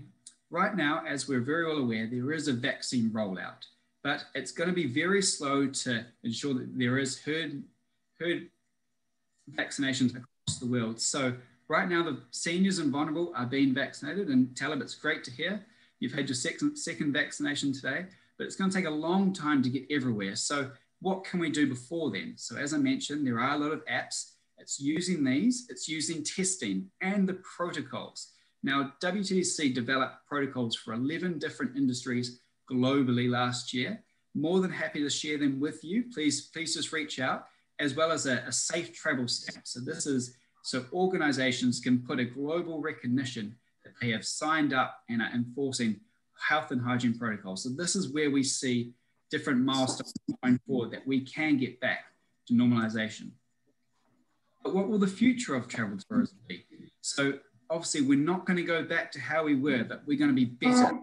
Right now, as we're very well aware, there is a vaccine rollout, but it's going to be very slow to ensure that there is herd vaccinations across the world. So right now, the seniors and vulnerable are being vaccinated, and Taleb, it's great to hear. You've had your second vaccination today, but it's going to take a long time to get everywhere. So what can we do before then? So as I mentioned, there are a lot of apps. It's using these, it's using testing and the protocols. Now, WTTC developed protocols for 11 different industries globally last year. More than happy to share them with you. Please just reach out, as well as a safe travel stamp. So this is so organizations can put a global recognition that they have signed up and are enforcing health and hygiene protocols. So this is where we see different milestones going forward that we can get back to normalization. But what will the future of travel tourism be? So obviously we're not going to go back to how we were, but we're going to be better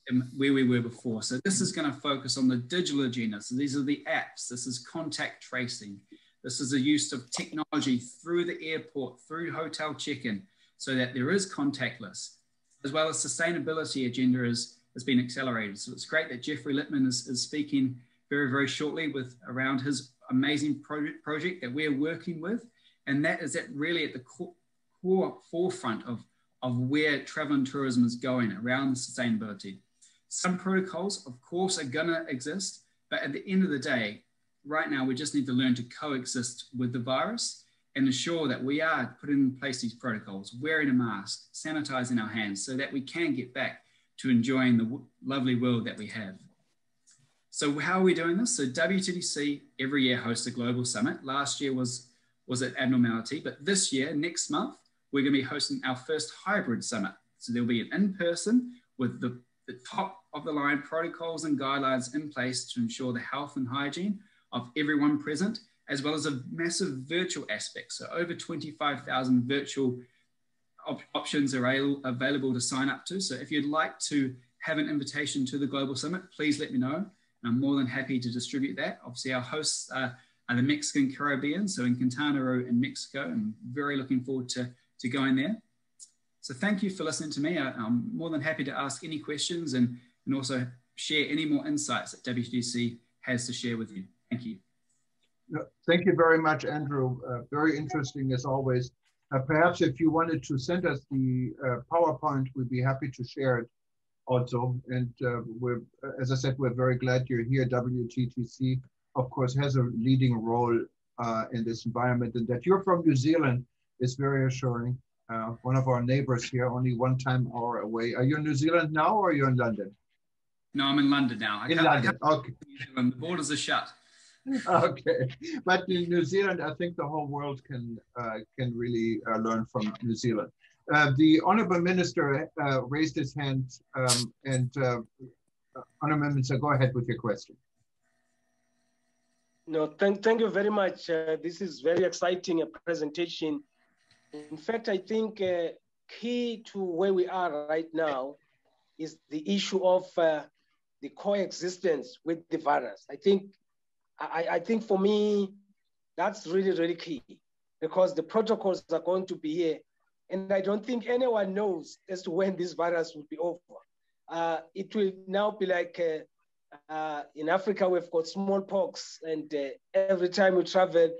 than where we were before. So this is going to focus on the digital agenda. So these are the apps. This is contact tracing. This is a use of technology through the airport, through hotel check-in, so that there is contactless, as well as sustainability agenda has been accelerated. So it's great that Geoffrey Lipman is speaking very, very shortly around his amazing project that we're working with. And that is really at the core forefront of where travel and tourism is going around sustainability. Some protocols, of course, are gonna exist, but at the end of the day, right now, we just need to learn to coexist with the virus and ensure that we are putting in place these protocols, wearing a mask, sanitizing our hands, so that we can get back to enjoying the lovely world that we have. So how are we doing this? So WTTC every year hosts a global summit. Last year was at Abnormality, but this year, next month, we're gonna be hosting our first hybrid summit. So there'll be an in-person with the top of the line protocols and guidelines in place to ensure the health and hygiene of everyone present, as well as a massive virtual aspect. So over 25,000 virtual options are available to sign up to. So if you'd like to have an invitation to the Global Summit, please let me know. And I'm more than happy to distribute that. Obviously our hosts are the Mexican Caribbean, so in Quintana Roo in Mexico. I'm very looking forward to going there. So thank you for listening to me. I'm more than happy to ask any questions and also share any more insights that WTTC has to share with you. Thank you. Thank you very much, Andrew. Very interesting as always. Perhaps if you wanted to send us the PowerPoint, we'd be happy to share it also. And as I said, we're very glad you're here. WTTC, of course, has a leading role in this environment, and that you're from New Zealand is very assuring. One of our neighbors here, only 1 time hour away. Are you in New Zealand now, or are you in London? No, I'm in London now. In London, okay. The borders are shut. Okay, but in New Zealand, I think the whole world can really learn from New Zealand. The Honourable Minister raised his hand, Honourable Minister, go ahead with your question. No, thank you very much. This is very exciting, a presentation. In fact, I think key to where we are right now is the issue of the coexistence with the virus. I think for me, that's really, really key, because the protocols are going to be here. And I don't think anyone knows as to when this virus will be over. It will now be like in Africa, we've got smallpox, and every time you travel,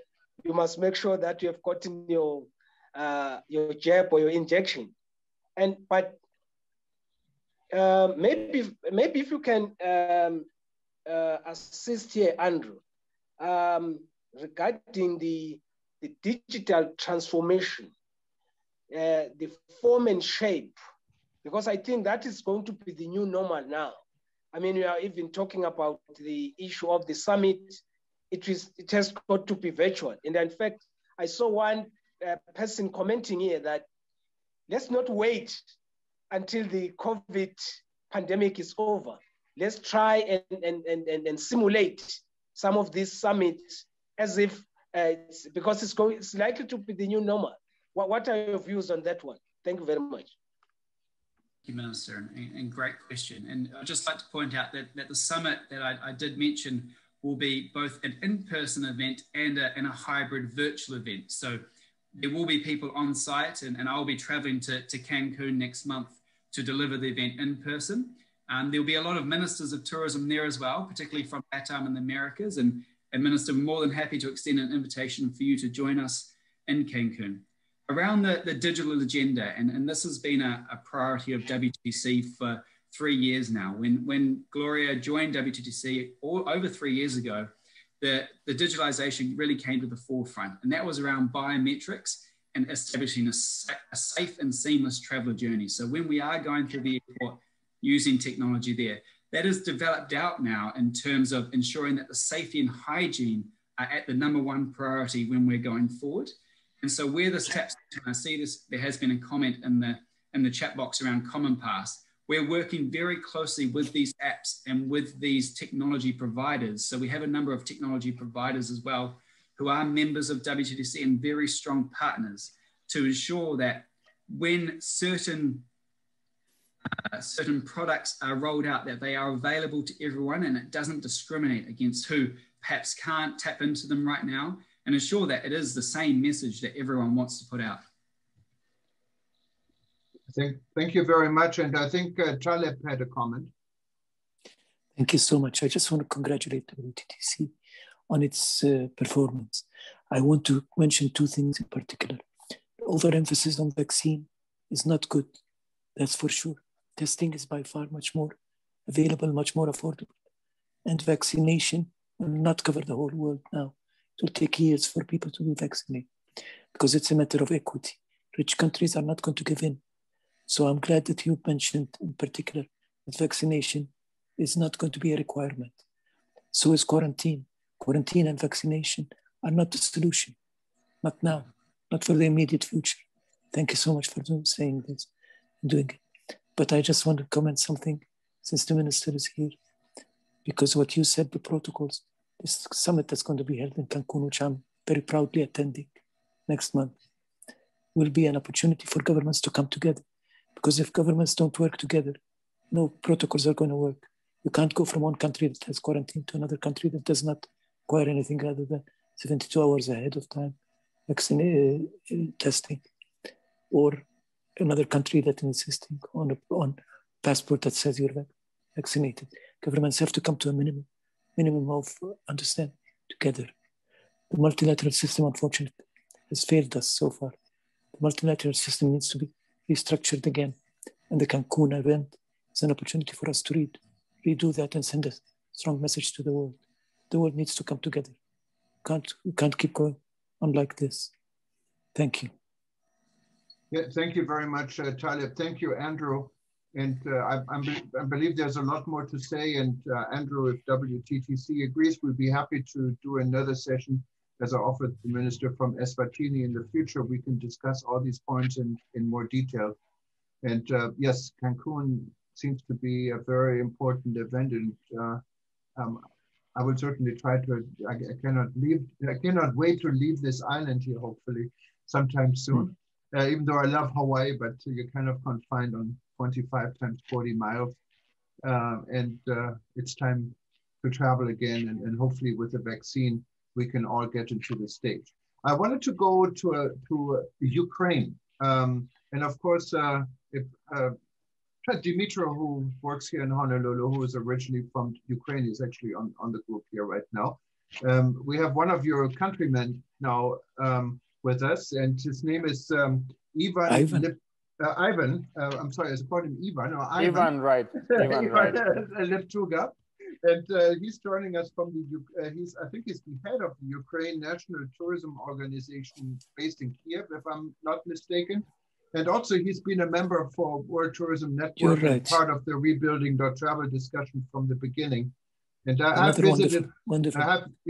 you must make sure that you have gotten your jab or your injection. But maybe if you can assist here, Andrew, regarding the digital transformation, the form and shape, because I think that is going to be the new normal now. I mean, we are even talking about the issue of the summit. It has got to be virtual. And in fact, I saw one person commenting here that let's not wait until the COVID pandemic is over. Let's try and simulate some of these summits as if, because it's likely to be the new normal. What are your views on that one? Thank you very much. Thank you, Minister, and great question. And I'd just like to point out that the summit that I did mention will be both an in-person event and a hybrid virtual event. So there will be people on site, and I'll be traveling to Cancun next month to deliver the event in person. There'll be a lot of ministers of tourism there as well, particularly from LATAM and the Americas. And Minister, we're more than happy to extend an invitation for you to join us in Cancun. Around the digital agenda, and this has been a priority of WTTC for 3 years now. When Gloria joined WTTC over 3 years ago, the digitalization really came to the forefront, and that was around biometrics and establishing a safe and seamless traveler journey. So when we are going through the airport using technology there, that is developed out now in terms of ensuring that the safety and hygiene are at the #1 priority when we're going forward. And so where this taps, and I see this, there has been a comment in the chat box around Common Pass. We're working very closely with these apps and with these technology providers. So we have a number of technology providers as well who are members of WTTC and very strong partners to ensure that when certain products are rolled out, that they are available to everyone and it doesn't discriminate against who perhaps can't tap into them right now. and ensure that it is the same message that everyone wants to put out. Thank you very much. And I think Taleb had a comment. Thank you so much. I just want to congratulate the WTTC on its performance. I want to mention two things in particular. Overemphasis on vaccine is not good, that's for sure. Testing is by far much more available, much more affordable. And vaccination will not cover the whole world now. It will take years for people to be vaccinated because it's a matter of equity. Rich countries are not going to give in. So I'm glad that you mentioned in particular that vaccination is not going to be a requirement. So is quarantine. Quarantine and vaccination are not the solution. Not now, not for the immediate future. Thank you so much for saying this and doing it. But I just want to comment something since the minister is here, because what you said, the protocols, this summit that's going to be held in Cancun, which I'm very proudly attending next month, will be an opportunity for governments to come together. Because if governments don't work together, no protocols are going to work. You can't go from one country that has quarantine to another country that does not require anything other than 72 hours ahead of time vaccine testing, or another country that is insisting on a passport that says you're vaccinated. Governments have to come to a minimum of understanding together. The multilateral system, unfortunately, has failed us so far. The multilateral system needs to be restructured again. And the Cancun event is an opportunity for us to redo that and send a strong message to the world. The world needs to come together. We can't keep going on like this. Thank you. Yeah, thank you very much, Taleb. Thank you, Andrew. And I believe there's a lot more to say. And Andrew, if WTTC agrees, we'd be happy to do another session. As I offered the minister from Eswatini, in the future, we can discuss all these points in more detail. And yes, Cancun seems to be a very important event, and I will certainly try to. I cannot wait to leave this island here, hopefully sometime soon. Even though I love Hawaii, but you're kind of confined on 25 times 40 miles, and it's time to travel again, and hopefully with the vaccine we can all get into the stage. I wanted to go to Ukraine, and of course, if Dimitro, who works here in Honolulu, who is originally from Ukraine, is actually on the group here right now. We have one of your countrymen now with us, and his name is Ivan. Ivan. I'm sorry, I called him Ivan. Or Ivan. Ivan, right? Ivan, right? Liptuga, and he's joining us from the. I think he's the head of the Ukraine National Tourism Organization, based in Kiev, if I'm not mistaken. And also, he's been a member for World Tourism Network, right, and part of the Rebuilding.Travel discussion from the beginning. And I've visited.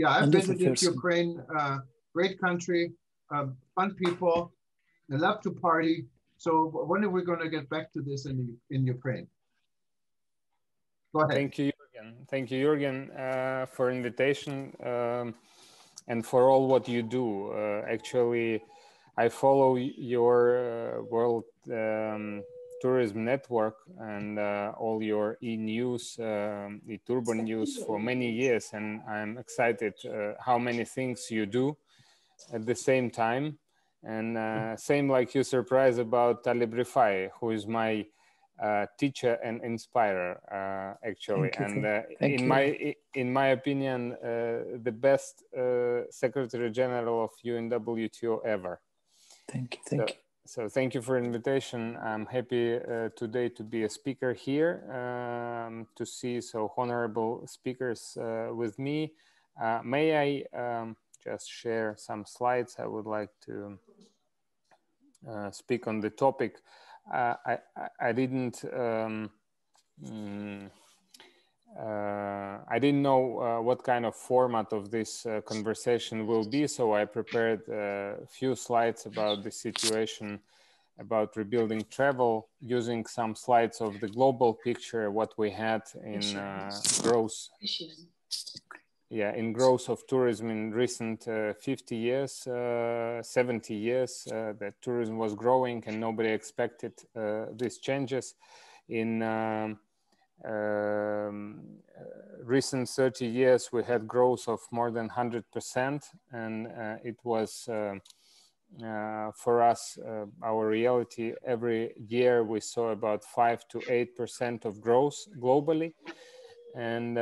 I've visited Ukraine. Great country, fun people. They love to party. So when are we going to get back to this in Ukraine? Go ahead. Thank you, Jürgen. Thank you, Jürgen, for invitation and for all what you do. Actually, I follow your World Tourism Network and all your e-news, e-turbo news for many years, and I'm excited how many things you do at the same time. And same like you, surprised about Taleb Rifai, who is my teacher and inspirer, actually. In my opinion, the best Secretary General of UNWTO ever. Thank you. So thank you for the invitation. I'm happy today to be a speaker here, to see so honorable speakers with me. May I just share some slides? I would like to speak on the topic. I didn't know what kind of format of this conversation will be, so I prepared a few slides about the situation, about rebuilding travel, using some slides of the global picture, what we had in growth. In growth of tourism in recent 50 years, 70 years, that tourism was growing and nobody expected these changes. In recent 30 years, we had growth of more than 100%, and it was for us, our reality. Every year we saw about 5 to 8% of growth globally. And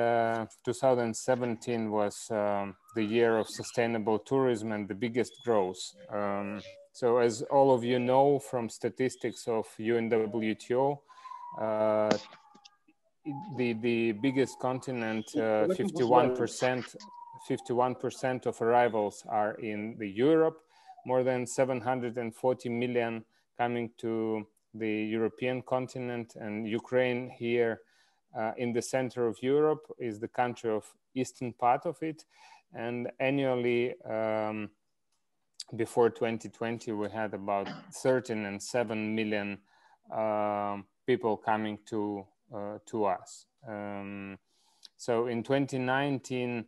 2017 was the year of sustainable tourism and the biggest growth. So as all of you know from statistics of UNWTO, the biggest continent, 51% of arrivals are in the Europe, more than 740 million coming to the European continent, and Ukraine here in the center of Europe is the country of eastern part of it. And annually, before 2020, we had about 13.7 million people coming to us. So in 2019,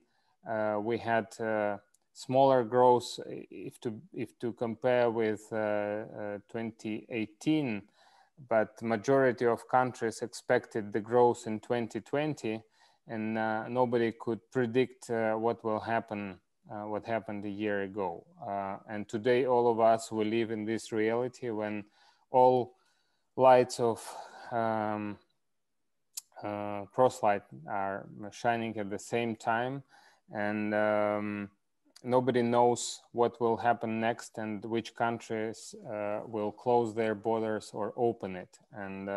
we had smaller growth if to compare with 2018, but majority of countries expected the growth in 2020, and nobody could predict what will happen, what happened a year ago. And today, all of us will live in this reality when all lights of crosslight are shining at the same time, and nobody knows what will happen next and which countries will close their borders or open it. And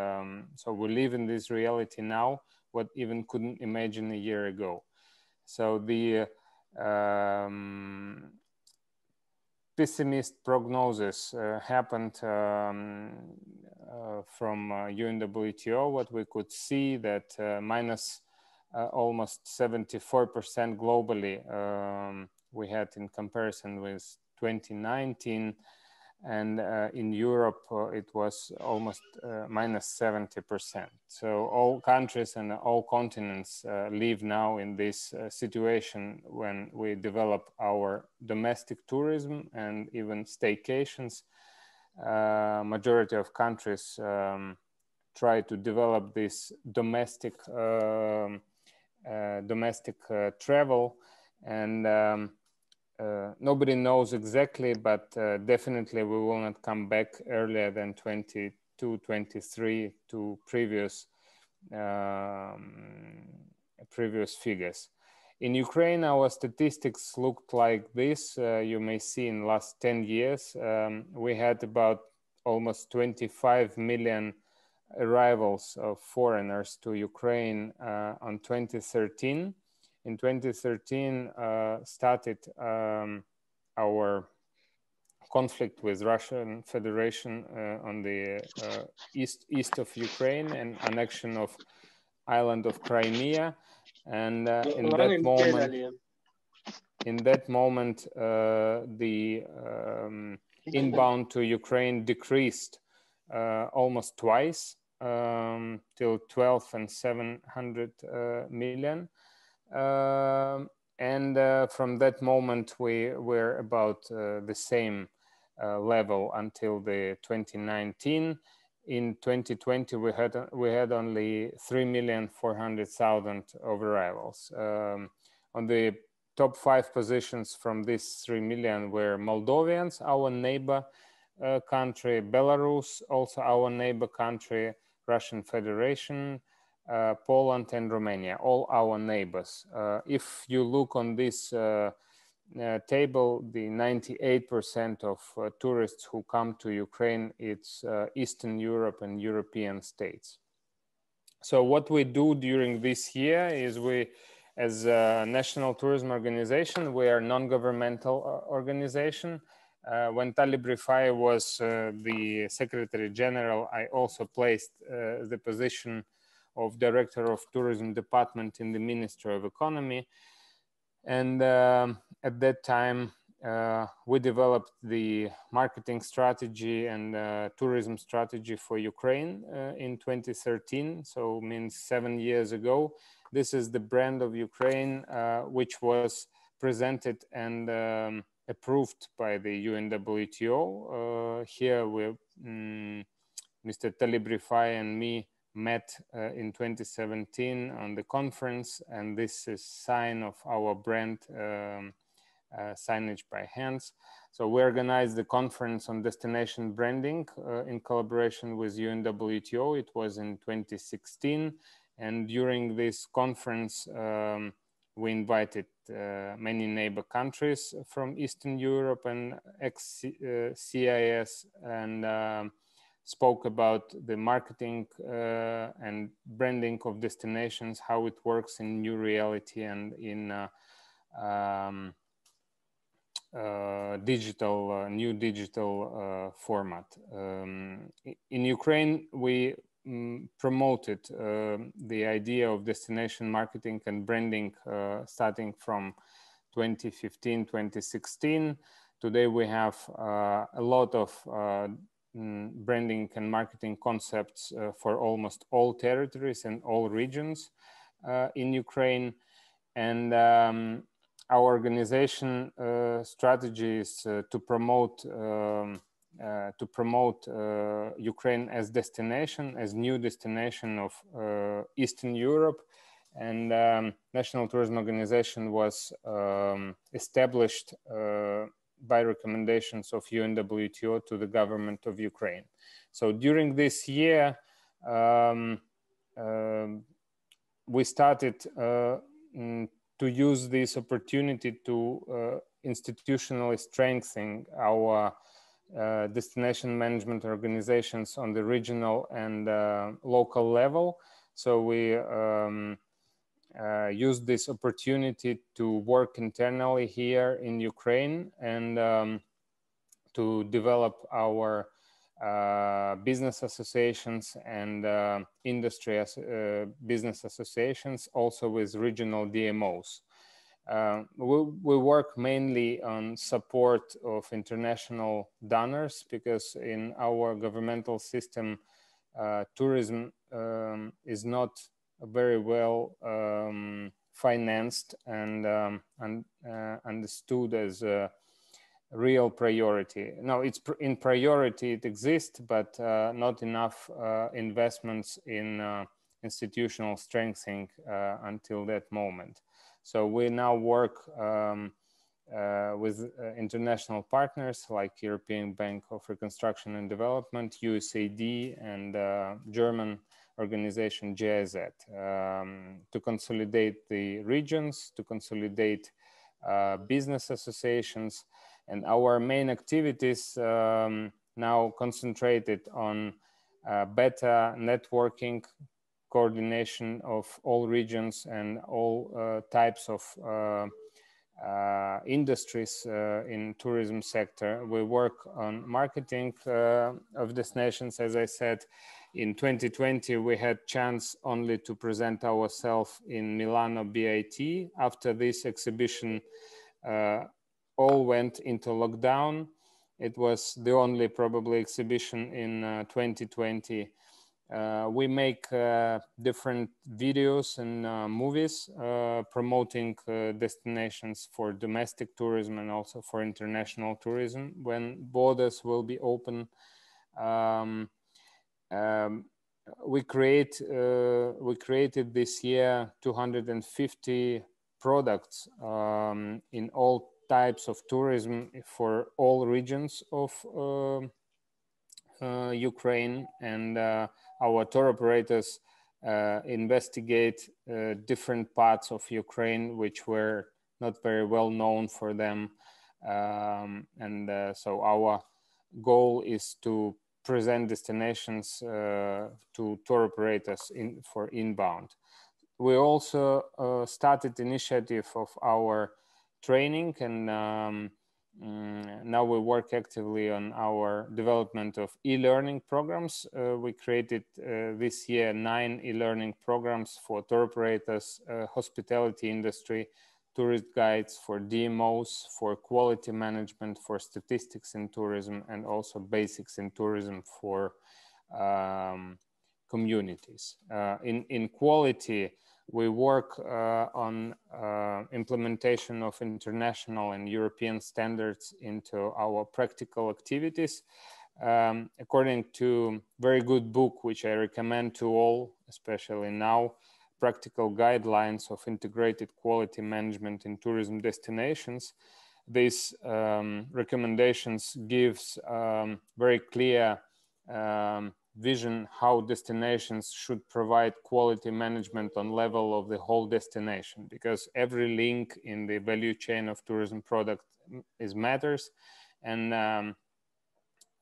so we live in this reality now, what even couldn't imagine a year ago. So the pessimist prognosis happened from UNWTO. What we could see that minus almost 74% globally we had in comparison with 2019, and in Europe it was almost minus 70%. So all countries and all continents live now in this situation when we develop our domestic tourism and even staycations. Majority of countries try to develop this domestic travel, and nobody knows exactly, but definitely we will not come back earlier than 22, 23 to previous figures. In Ukraine, our statistics looked like this. You may see in last 10 years, we had about almost 25 million arrivals of foreigners to Ukraine on 2013. In 2013, started our conflict with Russian Federation on the east of Ukraine and annexion of island of Crimea. And in that moment, the inbound to Ukraine decreased almost twice till 12.7 million. And from that moment, we were about the same level until the 2019. In 2020, we had only 3,400,000 of arrivals. On the top 5 positions from these 3 million were Moldovians, our neighbor country, Belarus, also our neighbor country, Russian Federation, Poland and Romania, all our neighbors. If you look on this table, the 98% of tourists who come to Ukraine, it's Eastern Europe and European states. So what we do during this year is we, as a National Tourism Organization, we are a non-governmental organization. When Taleb Rifai was the Secretary General, I also placed the position of Director of Tourism Department in the Ministry of Economy. And at that time, we developed the marketing strategy and tourism strategy for Ukraine in 2013, so means 7 years ago. This is the brand of Ukraine, which was presented and approved by the UNWTO. Here, Mr. Taleb Rifai and me met in 2017 on the conference, and this is sign of our brand signage by hands. So we organized the conference on destination branding in collaboration with UNWTO. It was in 2016, and during this conference we invited many neighbor countries from Eastern Europe and ex-CIS, and spoke about the marketing and branding of destinations, how it works in new reality and in new digital format. In Ukraine, we promoted the idea of destination marketing and branding starting from 2015, 2016. Today we have a lot of branding and marketing concepts for almost all territories and all regions in Ukraine. And our organization strategy is to promote Ukraine as destination, as new destination of Eastern Europe. And National Tourism Organization was established by recommendations of UNWTO to the government of Ukraine. So during this year, we started to use this opportunity to institutionally strengthen our destination management organizations on the regional and local level. So we used this opportunity to work internally here in Ukraine and to develop our business associations and industry business associations, also with regional DMOs. We work mainly on support of international donors, because in our governmental system, tourism is not very well financed and understood as a real priority. No, it's in priority, it exists, but not enough investments in institutional strengthening until that moment. So we now work with international partners like European Bank of Reconstruction and Development, USAID, and German organization GIZ to consolidate the regions, to consolidate business associations. And our main activities now concentrated on better networking, coordination of all regions and all types of industries in tourism sector. We work on marketing of destinations. As I said, in 2020, we had chance only to present ourselves in Milano BIT. After this exhibition, all went into lockdown. It was the only probably exhibition in 2020. We make different videos and movies promoting destinations for domestic tourism and also for international tourism when borders will be open. We created this year 250 products in all types of tourism for all regions of Ukraine, and our tour operators investigate different parts of Ukraine which were not very well known for them, so our goal is to present destinations to tour operators for inbound. We also started initiative of our training, and now we work actively on our development of e-learning programs. We created this year 9 e-learning programs for tour operators, hospitality industry, tourist guides, for DMOs, for quality management, for statistics in tourism, and also basics in tourism for communities. In quality, we work on implementation of international and European standards into our practical activities. according to very good book, which I recommend to all, especially now, Practical Guidelines of Integrated Quality Management in Tourism Destinations. These recommendations gives very clear vision how destinations should provide quality management on level of the whole destination, because every link in the value chain of tourism product matters. And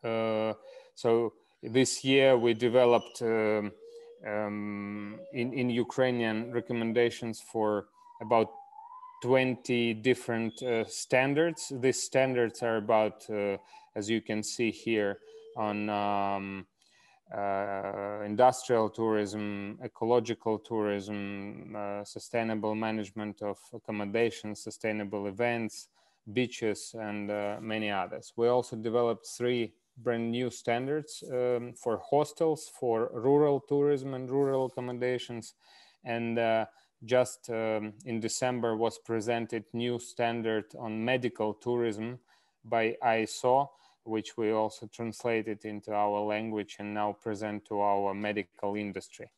so this year we developed in Ukrainian recommendations for about 20 different standards. These standards are about, as you can see here, on industrial tourism, ecological tourism, sustainable management of accommodation, sustainable events, beaches, and many others. We also developed 3 brand new standards for hostels, for rural tourism and rural accommodations. And just in December was presented new standard on medical tourism by ISO, which we also translated into our language and now present to our medical industry.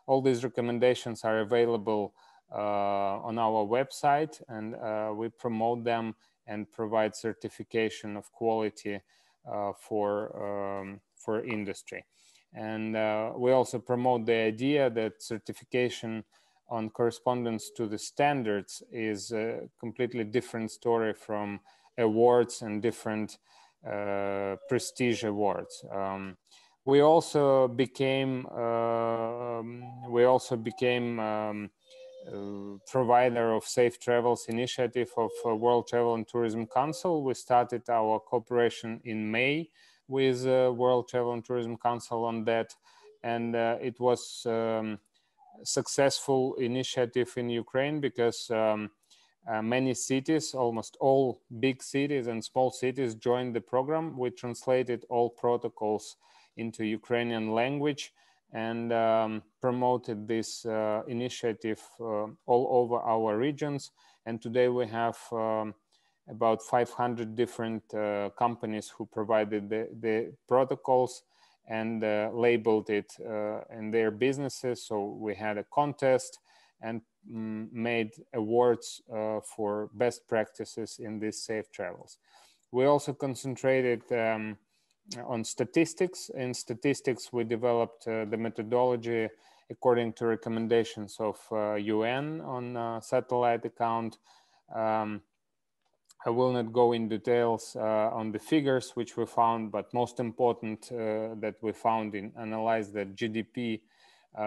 All these recommendations are available on our website, and we promote them and provide certification of quality for industry. And we also promote the idea that certification on correspondence to the standards is a completely different story from awards and different prestige awards. We also became provider of Safe Travels initiative of World Travel and Tourism Council. We started our cooperation in May with World Travel and Tourism Council on that, and it was successful initiative in Ukraine because many cities, almost all big cities and small cities joined the program. We translated all protocols into Ukrainian language and promoted this initiative all over our regions. And today we have about 500 different companies who provided the protocols and labeled it in their businesses. So we had a contest and made awards for best practices in these safe travels. We also concentrated on statistics. In statistics, we developed the methodology according to recommendations of UN on satellite account. I will not go in details on the figures which we found, but most important that we found in analyze that GDP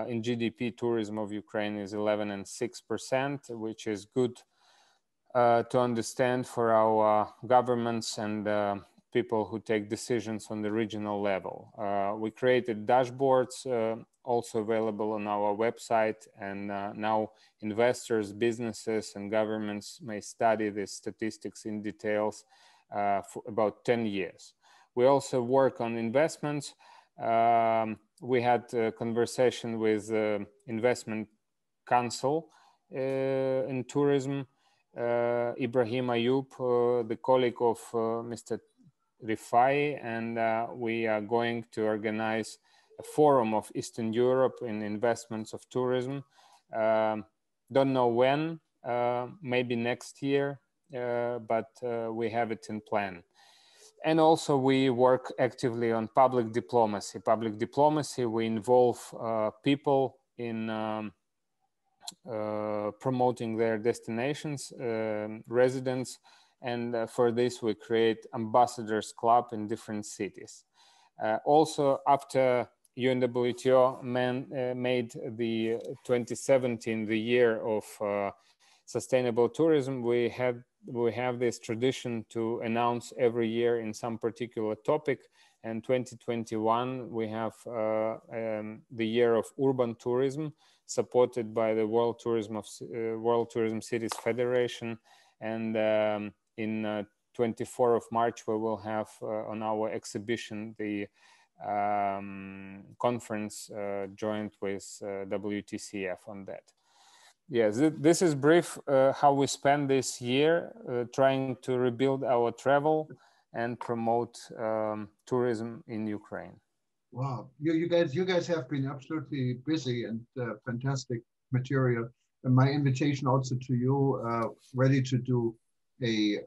in GDP tourism of Ukraine is 11.6%, which is good to understand for our governments and people who take decisions on the regional level. We created dashboards also available on our website, and now investors, businesses, and governments may study the statistics in details for about 10 years. We also work on investments. We had a conversation with Investment Council in tourism. Ibrahim Ayub, the colleague of Mr. Rifai, and we are going to organize a forum of Eastern Europe in investments of tourism. Don't know when, maybe next year, but we have it in plan. And also we work actively on public diplomacy. Public diplomacy, we involve people in promoting their destinations, residents, and for this we create ambassadors club in different cities. Also, after UNWTO made the 2017 the year of sustainable tourism, we have this tradition to announce every year in some particular topic. And 2021 we have the year of urban tourism, supported by the World Tourism Cities Federation. And in 24th of March we will have on our exhibition the conference joined with WTCF on that. Yes, this is brief how we spent this year trying to rebuild our travel and promote tourism in Ukraine. Wow, you guys have been absolutely busy and fantastic material. And my invitation also to you, ready to do a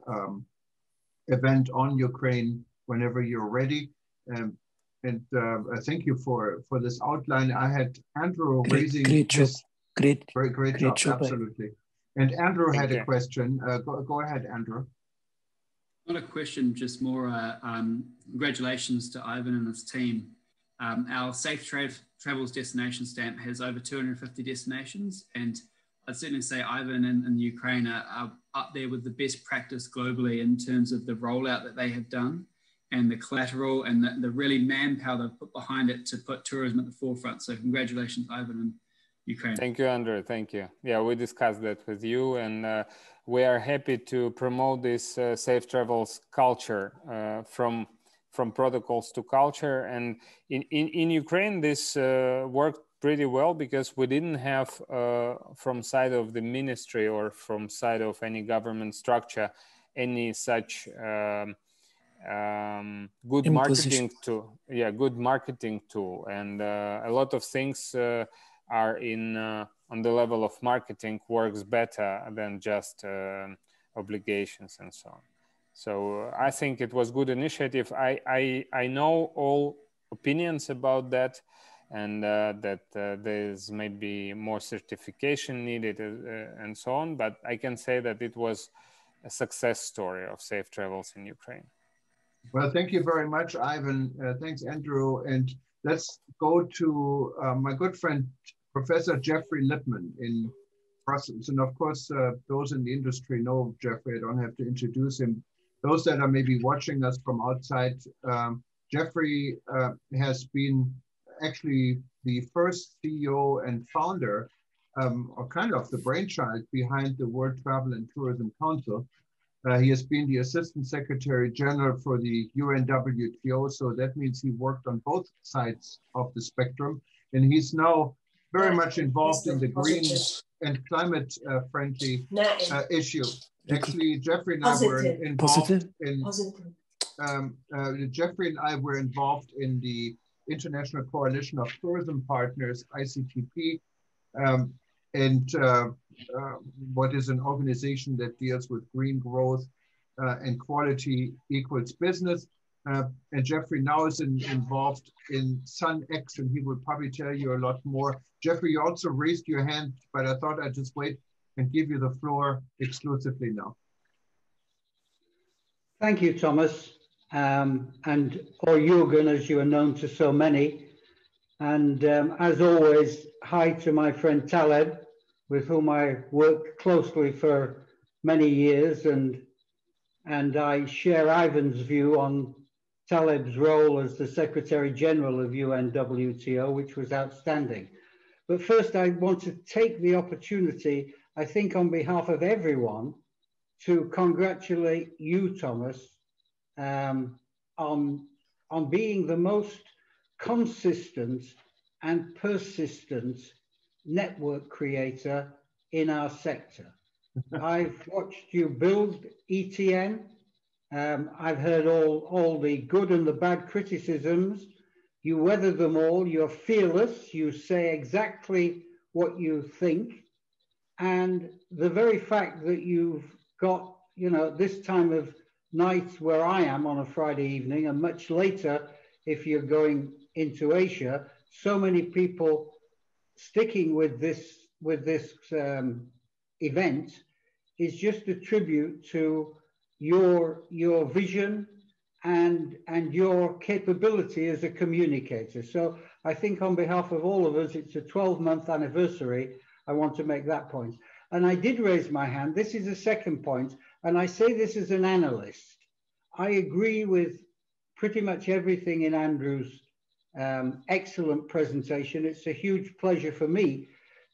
event on Ukraine whenever you're ready. And thank you for this outline. I had Andrew raising great job. Great job, absolutely. And Andrew had a question. Go ahead, Andrew. Not a question, just more congratulations to Ivan and his team. Our Safe Travels destination stamp has over 250 destinations, and I'd certainly say Ivan and Ukraine are up there with the best practice globally in terms of the rollout that they have done and the collateral and the really manpower they've put behind it to put tourism at the forefront. So congratulations, Ivan and Ukraine. Thank you, Andrew. Thank you. Yeah, we discussed that with you, and we are happy to promote this safe travels culture from protocols to culture. And in Ukraine, this worked pretty well because we didn't have from side of the ministry or from side of any government structure any such good marketing tool. Yeah, good marketing tool, and a lot of things are on the level of marketing works better than just obligations and so on. So I think it was good initiative. I know all opinions about that, and that there's maybe more certification needed and so on. But I can say that it was a success story of safe travels in Ukraine. Well, thank you very much, Ivan. Thanks, Andrew. And let's go to my good friend, Professor Geoffrey Lipman in Brussels. And of course, those in the industry know Geoffrey. I don't have to introduce him. Those that are maybe watching us from outside, Geoffrey has been actually the first CEO and founder, or kind of the brainchild behind the World Travel and Tourism Council. He has been the Assistant Secretary General for the UNWTO, so that means he worked on both sides of the spectrum. And he's now very much involved in the green and climate-friendly issue. Actually, Geoffrey and I were involved in Geoffrey and I were involved in the International Coalition of Tourism Partners, ICTP, and what is an organization that deals with green growth and quality equals business. And Geoffrey now is involved in SunX, and he will probably tell you a lot more. Geoffrey, you also raised your hand, but I thought I'd just wait and give you the floor exclusively now. Thank you, Thomas, and or Jürgen, as you are known to so many. And as always, hi to my friend Taleb, with whom I worked closely for many years, and I share Ivan's view on Taleb's role as the Secretary General of UNWTO, which was outstanding. But first, I want to take the opportunity, I think on behalf of everyone, to congratulate you, Thomas, on being the most consistent and persistent network creator in our sector. I've watched you build ETN. I've heard all the good and the bad criticisms. You weather them all. You're fearless. You say exactly what you think. And the very fact that you've got, you know, this time of night where I am on a Friday evening, and much later if you're going into Asia, so many people sticking with this event is just a tribute to your vision and your capability as a communicator. So I think on behalf of all of us, it's a 12-month anniversary. I want to make that point. And I did raise my hand. This is a second point, and I say this as an analyst. I agree with pretty much everything in Andrew's excellent presentation. It's a huge pleasure for me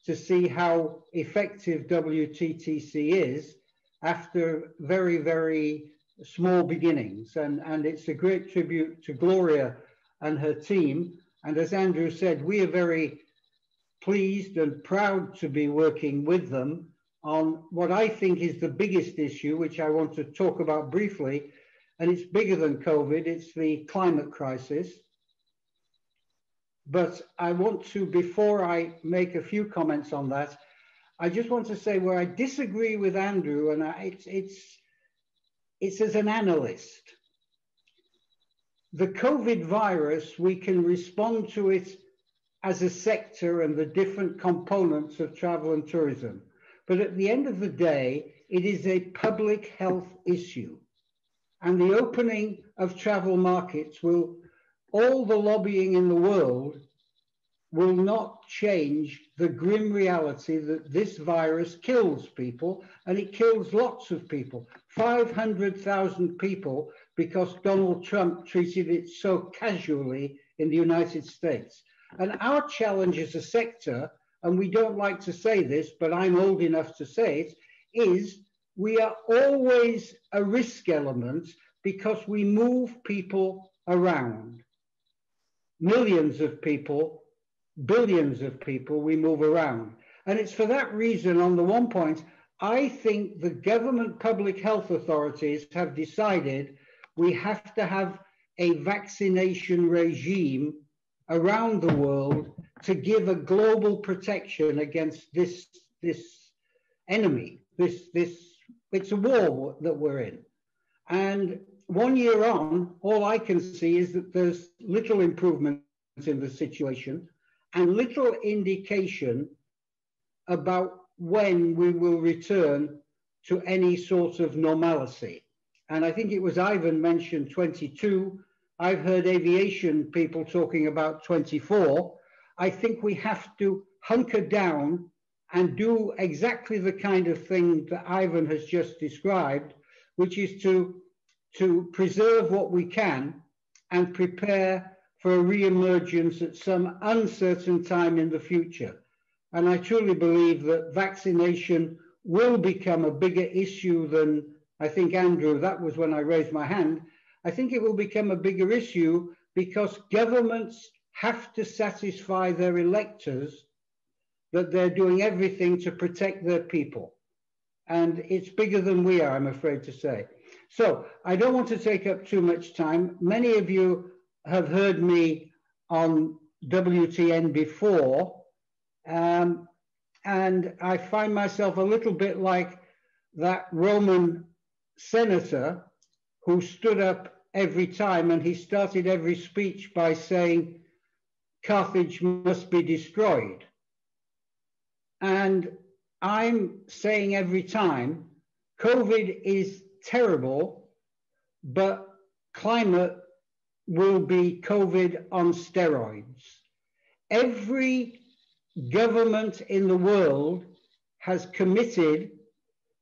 to see how effective WTTC is after very, very small beginnings. And it's a great tribute to Gloria and her team. And as Andrew said, we are very pleased and proud to be working with them on what I think is the biggest issue, which I want to talk about briefly, and it's bigger than COVID. It's the climate crisis. But I want to, before I make a few comments on that, I just want to say where I disagree with Andrew, and it's as an analyst. The COVID virus, we can respond to it as a sector and the different components of travel and tourism. But at the end of the day, it is a public health issue. And the opening of travel markets will, all the lobbying in the world will not change the grim reality that this virus kills people, and it kills lots of people. 500,000 people because Donald Trump treated it so casually in the United States. And our challenge as a sector, and we don't like to say this, but I'm old enough to say it, is we are always a risk element because we move people around. Millions of people, billions of people we move around. And it's for that reason, on the one point, I think the government public health authorities have decided we have to have a vaccination regime around the world to give a global protection against this enemy. It's a war that we're in. And 1 year on, all I can see is that there's little improvement in the situation and little indication about when we will return to any sort of normalcy. And I think it was Ivan mentioned 22. I've heard aviation people talking about 24. I think we have to hunker down and do exactly the kind of thing that Ivan has just described, which is to preserve what we can and prepare for a re-emergence at some uncertain time in the future. And I truly believe that vaccination will become a bigger issue than, I think, Andrew, that was when I raised my hand. I think it will become a bigger issue because governments have to satisfy their electors that they're doing everything to protect their people. And it's bigger than we are, I'm afraid to say. So I don't want to take up too much time. Many of you have heard me on WTN before, and I find myself a little bit like that Roman senator who stood up every time, and he started every speech by saying, Carthage must be destroyed. And I'm saying every time, COVID is terrible, but climate will be COVID on steroids. Every government in the world has committed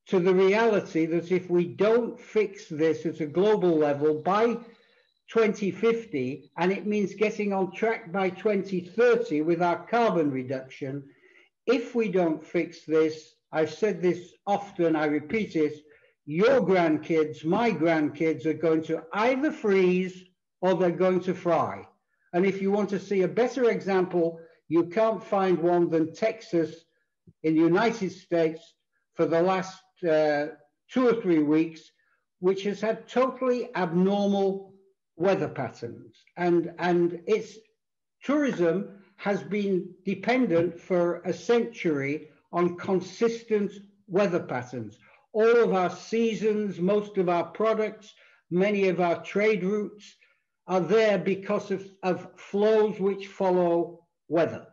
to the reality that if we don't fix this at a global level by 2050, and it means getting on track by 2030 with our carbon reduction, if we don't fix this, I've said this often, I repeat it, your grandkids, my grandkids are going to either freeze or they're going to fry. And if you want to see a better example, you can't find one than Texas in the United States for the last 2 or 3 weeks, which has had totally abnormal weather patterns. And its tourism has been dependent for a century on consistent weather patterns. All of our seasons, most of our products, many of our trade routes are there because of flows which follow weather.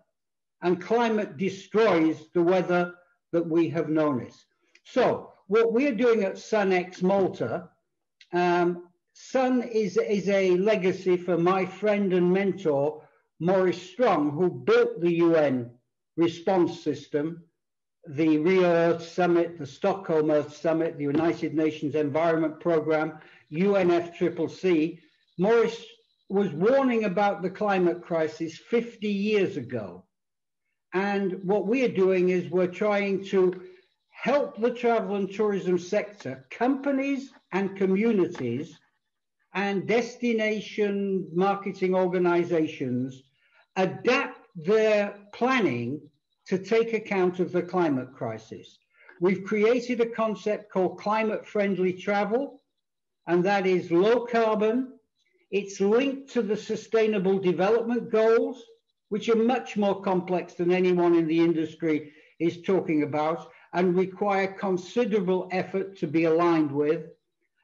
And climate destroys the weather that we have known it. So what we're doing at SunX Malta, Sun is a legacy for my friend and mentor, Maurice Strong, who built the UN response system, the Rio Earth Summit, the Stockholm Earth Summit, the United Nations Environment Programme, UNFCCC. Maurice was warning about the climate crisis 50 years ago. And what we are doing is we're trying to help the travel and tourism sector, companies and communities and destination marketing organizations adapt their planning to take account of the climate crisis. We've created a concept called climate-friendly travel, and that is low carbon. It's linked to the Sustainable Development Goals, which are much more complex than anyone in the industry is talking about and require considerable effort to be aligned with.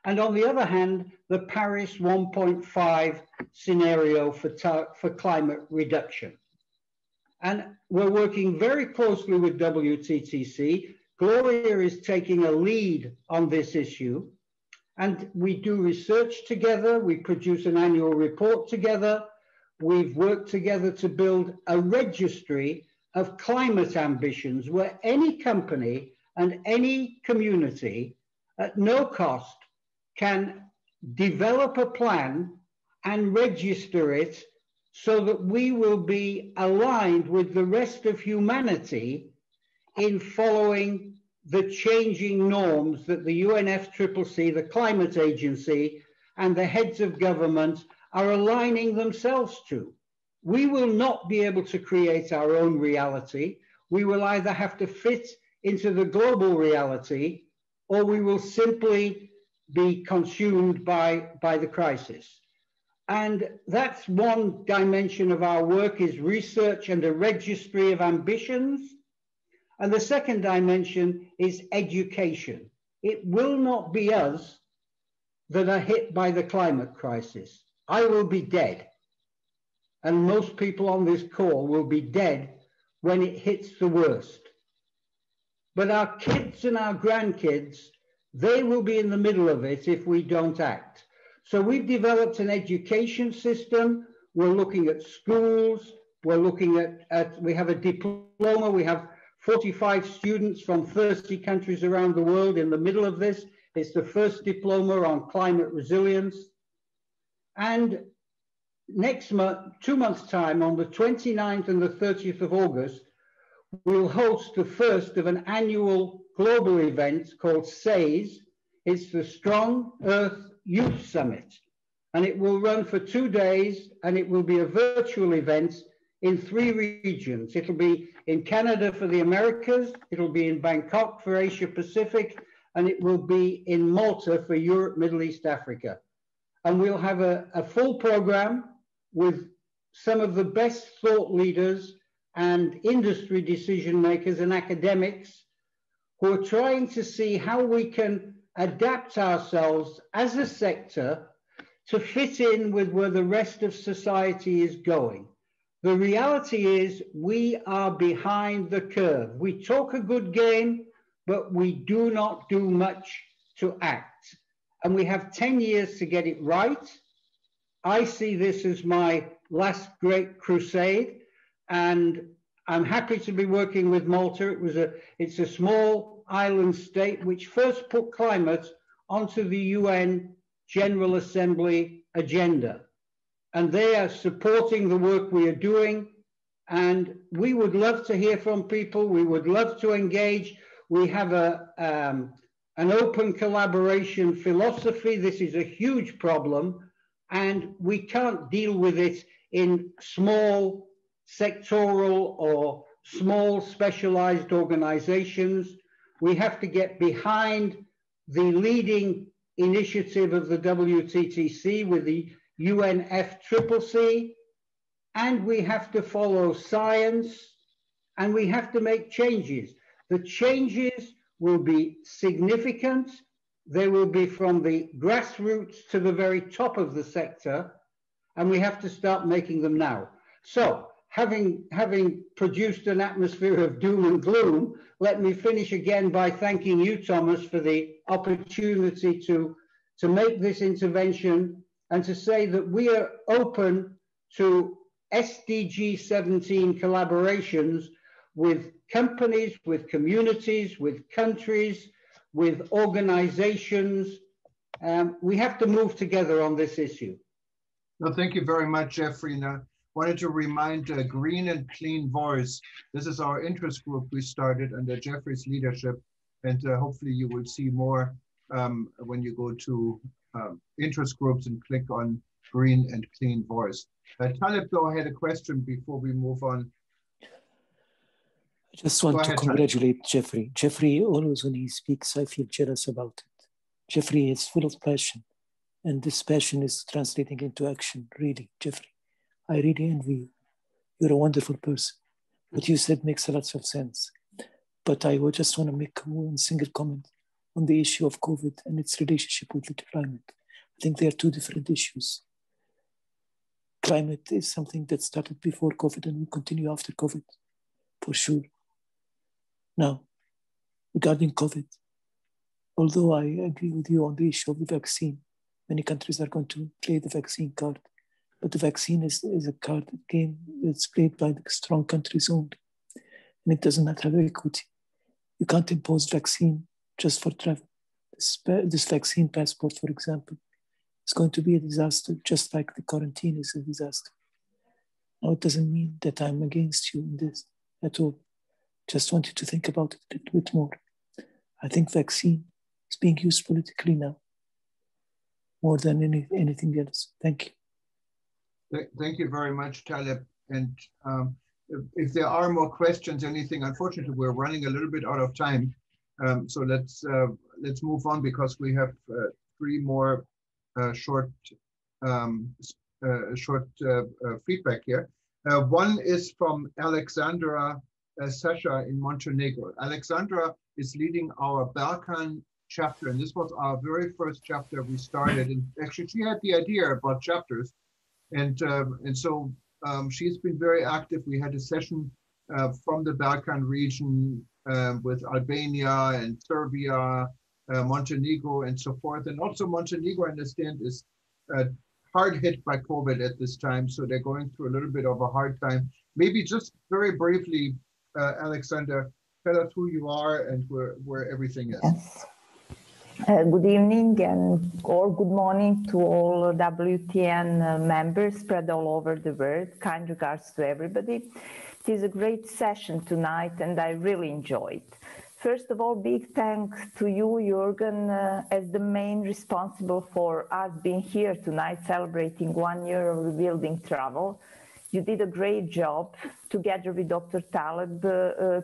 And on the other hand, the Paris 1.5 scenario for climate reduction. And we're working very closely with WTTC. Gloria is taking a lead on this issue. And we do research together. We produce an annual report together. We've worked together to build a registry of climate ambitions where any company and any community at no cost can develop a plan and register it so that we will be aligned with the rest of humanity in following the changing norms that the UNFCCC, the climate agency, and the heads of government are aligning themselves to. We will not be able to create our own reality. We will either have to fit into the global reality, or we will simply be consumed by the crisis. And that's one dimension of our work, is research and a registry of ambitions. And the second dimension is education. It will not be us that are hit by the climate crisis. I will be dead. And most people on this call will be dead when it hits the worst. But our kids and our grandkids, they will be in the middle of it if we don't act. So we've developed an education system. We're looking at schools. We're looking at we have a diploma. We have 45 students from 30 countries around the world in the middle of this. It's the first diploma on climate resilience. And next month, 2 months' time, on the 29th and the 30th of August, we'll host the first of an annual global event called SAYS. It's the Strong Earth Youth Summit. And it will run for 2 days, and it will be a virtual event in 3 regions. It'll be in Canada for the Americas, it'll be in Bangkok for Asia Pacific, and it will be in Malta for Europe, Middle East, Africa. And we'll have a full program with some of the best thought leaders and industry decision makers and academics who are trying to see how we can adapt ourselves as a sector to fit in with where the rest of society is going. The reality is we are behind the curve. We talk a good game, but we do not do much to act. And we have 10 years to get it right. I see this as my last great crusade, and I'm happy to be working with Malta. It's a small island state which first put climate onto the UN General Assembly agenda. And they are supporting the work we are doing. And we would love to hear from people. We would love to engage. We have an open collaboration philosophy. This is a huge problem, and we can't deal with it in small sectoral or small specialized organizations. We have to get behind the leading initiative of the WTTC with the UNFCCC, and we have to follow science, and we have to make changes. The changes will be significant. They will be from the grassroots to the very top of the sector, and we have to start making them now. So, having produced an atmosphere of doom and gloom, let me finish again by thanking you, Thomas, for the opportunity to make this intervention and to say that we are open to SDG 17 collaborations with companies, with communities, with countries, with organizations. We have to move together on this issue. No, thank you very much, Geoffrey. Now, wanted to remind Green and Clean Voice. This is our interest group we started under Geoffrey's leadership, and hopefully you will see more when you go to interest groups and click on Green and Clean Voice. Taleb, though, I had a question before we move on. I just want to congratulate Geoffrey. Geoffrey, always when he speaks, I feel jealous about it. Geoffrey is full of passion. And this passion is translating into action, really, Geoffrey. I really envy you. You're a wonderful person. What you said makes a lot of sense. But I would just want to make one single comment on the issue of COVID and its relationship with the climate. I think they are two different issues. Climate is something that started before COVID and will continue after COVID, for sure. Now, regarding COVID, although I agree with you on the issue of the vaccine, many countries are going to play the vaccine card, but the vaccine is a card game that's played by the strong countries only, and it does not have equity. You can't impose vaccine just for travel. This vaccine passport, for example, is going to be a disaster, just like the quarantine is a disaster. Now, it doesn't mean that I'm against you in this at all. Just want you to think about it a little bit more. I think vaccine is being used politically now, more than anything else. Thank you. Thank you very much, Taleb. And if there are more questions, anything, unfortunately, we're running a little bit out of time. So let's move on, because we have three more short feedback here. One is from Aleksandra Sasha in Montenegro. Aleksandra is leading our Balkan chapter, and this was our very first chapter we started. And actually, she had the idea about chapters, and so she's been very active. We had a session from the Balkan region with Albania and Serbia, Montenegro, and so forth. And also Montenegro, I understand, is hard hit by COVID at this time, so they're going through a little bit of a hard time. Maybe just very briefly, Aleksandra, tell us who you are and where everything is. Yes. Good evening or good morning to all WTN members spread all over the world. Kind regards to everybody. It is a great session tonight, and I really enjoyed. First of all, big thanks to you, Jürgen, as the main responsible for us being here tonight, celebrating 1 year of rebuilding travel. You did a great job together with Dr. Taleb,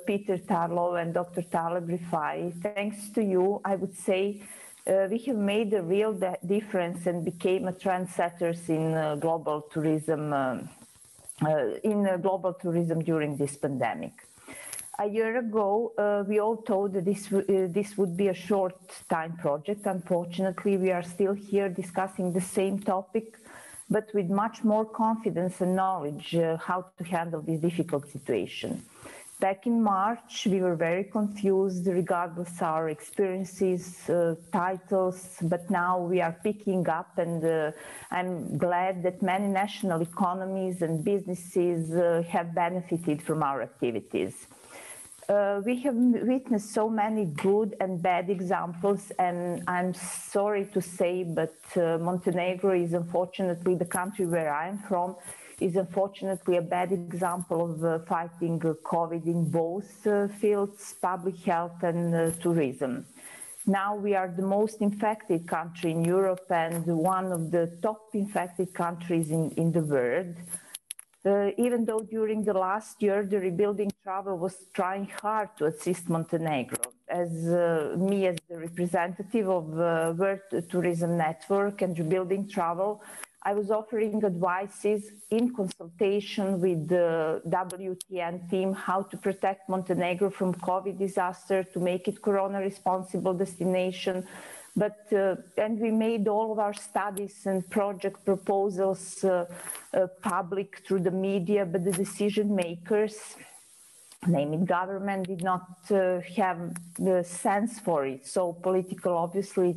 Peter Tarlow, and Dr. Taleb Rifai. Thanks to you, I would say we have made a real difference and became a trendsetters in global tourism during this pandemic. A year ago, we all thought that this would be a short time project. Unfortunately, we are still here discussing the same topic, but with much more confidence and knowledge how to handle this difficult situation. Back in March, we were very confused regardless of our experiences, titles, but now we are picking up, and I'm glad that many national economies and businesses have benefited from our activities. We have witnessed so many good and bad examples, and I'm sorry to say, but Montenegro is unfortunately the country where I'm from, is unfortunately a bad example of fighting COVID in both fields, public health and tourism. Now we are the most infected country in Europe and one of the top infected countries in the world. Even though during the last year, the rebuilding travel was trying hard to assist Montenegro. As me, as the representative of World Tourism Network and Rebuilding Travel, I was offering advices in consultation with the WTN team how to protect Montenegro from COVID disaster, to make it corona responsible destination. But and we made all of our studies and project proposals public through the media, but the decision makers, namely government, did not have the sense for it. So political, obviously,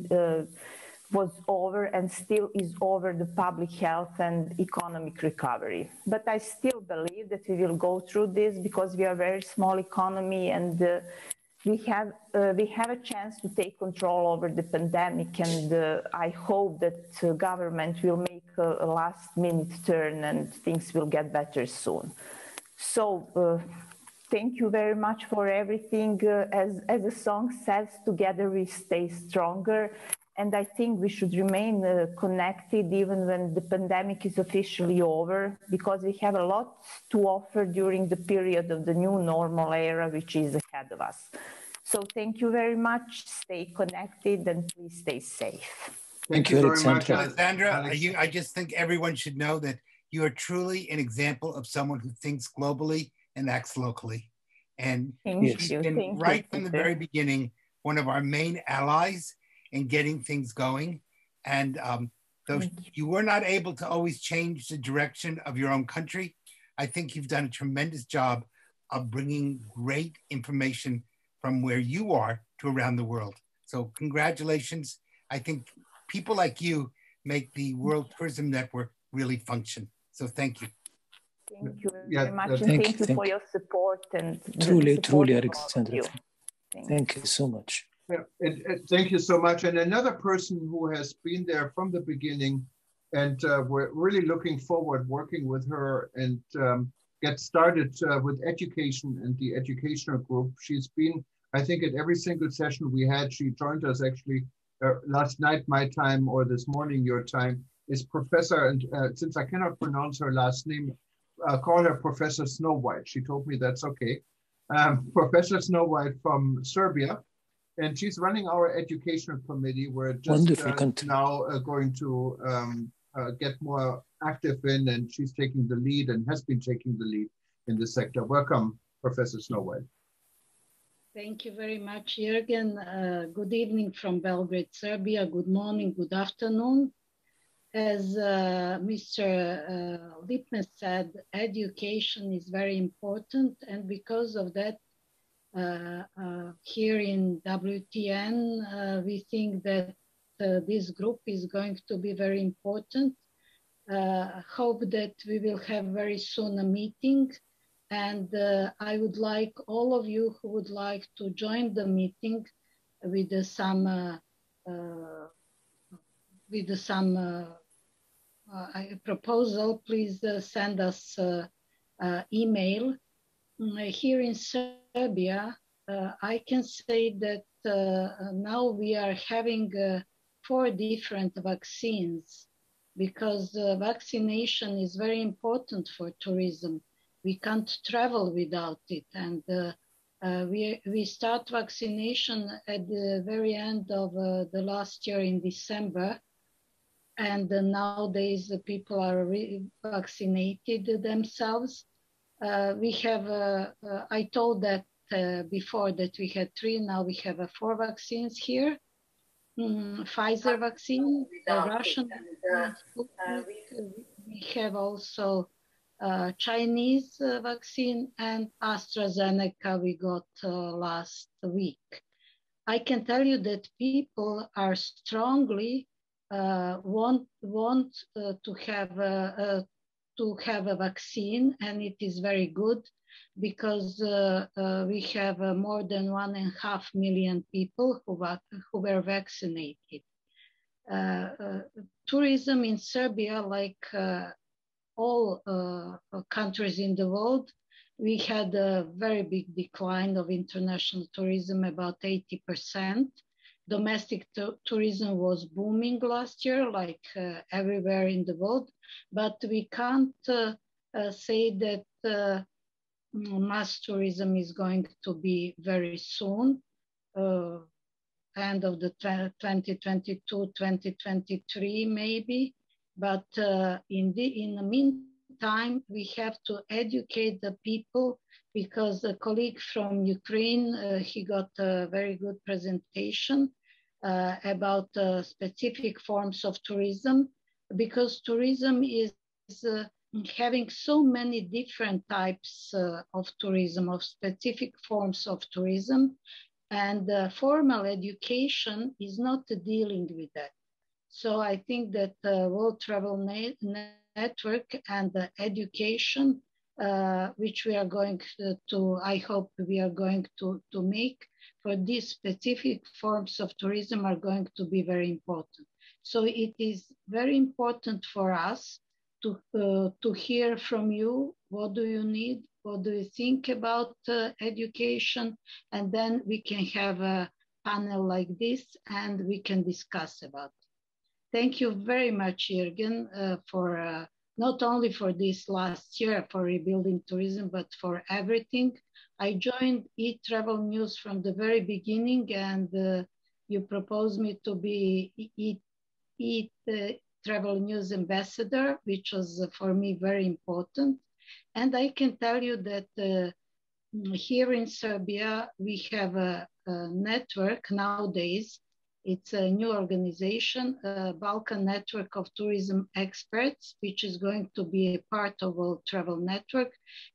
was over and still is over the public health and economic recovery. But I still believe that we will go through this because we are a very small economy, and we have a chance to take control over the pandemic, and I hope that government will make a last-minute turn and things will get better soon. So thank you very much for everything. As the song says, together we stay stronger, and I think we should remain connected even when the pandemic is officially over, because we have a lot to offer during the period of the new normal era, which is ahead of us. So thank you very much. Stay connected and please stay safe. Thank you very much, Aleksandra. I just think everyone should know that you are truly an example of someone who thinks globally and acts locally. And she's been right from the very beginning, one of our main allies in getting things going. And though you were not able to always change the direction of your own country, I think you've done a tremendous job of bringing great information from where you are to around the world. So congratulations. I think people like you make the World Tourism Network really function. So thank you. Thank you very much. And thank you for your support. And truly, Aleksandra. Thank you so much. Yeah, and thank you so much. And another person who has been there from the beginning, and we're really looking forward working with her and get started with education and the educational group. She's been, I think, at every single session we had. She joined us actually last night, my time, or this morning, your time, is Professor, and since I cannot pronounce her last name, call her Professor Snow White. She told me that's okay. Professor Snow White from Serbia, and she's running our educational committee. We're just now going to get more active in, and she's taking the lead and has been taking the lead in the sector. Welcome, Professor Snow White. Thank you very much, Jürgen. Good evening from Belgrade, Serbia. Good morning, good afternoon. As Mr. Lipman said, education is very important, and because of that, here in WTN, we think that this group is going to be very important. Hope that we will have very soon a meeting, and I would like all of you who would like to join the meeting with some proposal, please send us email. Here in Serbia, I can say that now we are having 4 different vaccines, because vaccination is very important for tourism. We can't travel without it, and we start vaccination at the very end of the last year in December. And nowadays the people are vaccinated themselves. We have, I told that before that we had 3, now we have 4 vaccines here. Pfizer vaccine, the Russian, we have also Chinese vaccine, and AstraZeneca we got last week. I can tell you that people are strongly want to have a vaccine, and it is very good, because we have more than 1.5 million people who were vaccinated. Tourism in Serbia, like all countries in the world, we had a very big decline of international tourism, about 80%. Domestic tourism was booming last year, like everywhere in the world, but we can't say that mass tourism is going to be very soon, end of the 2022, 2023 maybe. But in the meantime, we have to educate the people, because a colleague from Ukraine, he got a very good presentation about specific forms of tourism, because tourism is having so many different types of tourism, of specific forms of tourism, and formal education is not dealing with that. So I think that the World Travel Network and the education, which we are going to, I hope we are going to make for these specific forms of tourism, are going to be very important. So it is very important for us to hear from you. What do you need? What do you think about education? And then we can have a panel like this and we can discuss about it. Thank you very much, Jürgen, for not only for this last year for rebuilding tourism, but for everything. I joined eTravel News from the very beginning, and you proposed me to be HE Travel News Ambassador, which was for me very important. And I can tell you that here in Serbia, we have a network nowadays. It's a new organization, Balkan Network of Tourism Experts, which is going to be a part of World Travel Network,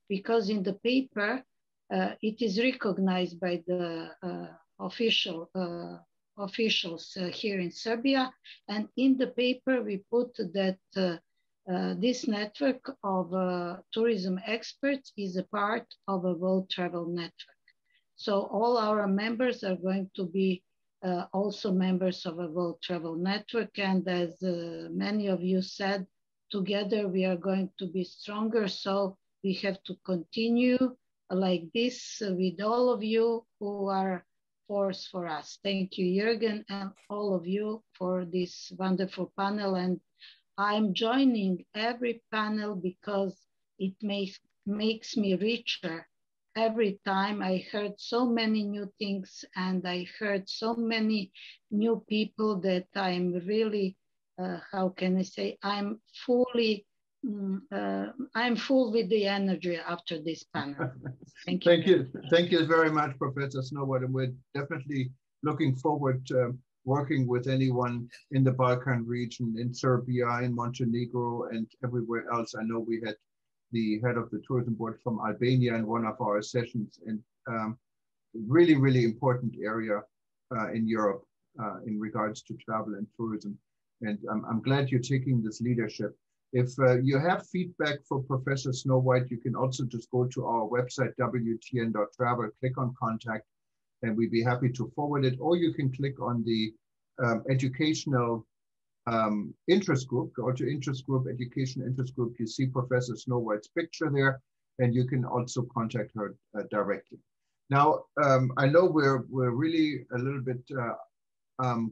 because in the paper, it is recognized by the officials here in Serbia. And in the paper, we put that this network of tourism experts is a part of a World Travel Network. So all our members are going to be also members of a World Travel Network. And as many of you said, together we are going to be stronger. So we have to continue like this with all of you who are force for us. Thank you, Jürgen, and all of you for this wonderful panel. And I'm joining every panel because it makes me richer. Every time I heard so many new things, and I heard so many new people that I'm really, how can I say, I'm full with the energy after this panel. Thank you. Thank you very much, Professor Snowhite. And we're definitely looking forward to working with anyone in the Balkan region, in Serbia, in Montenegro, and everywhere else. I know we had the head of the tourism board from Albania in one of our sessions, and really, really important area in Europe in regards to travel and tourism. And I'm glad you're taking this leadership. If you have feedback for Professor Snowhite, you can also just go to our website, wtn.travel, click on contact, and we'd be happy to forward it. Or you can click on the educational interest group, go to interest group, education interest group. You see Professor Snowhite's picture there, and you can also contact her directly. Now, I know we're really a little bit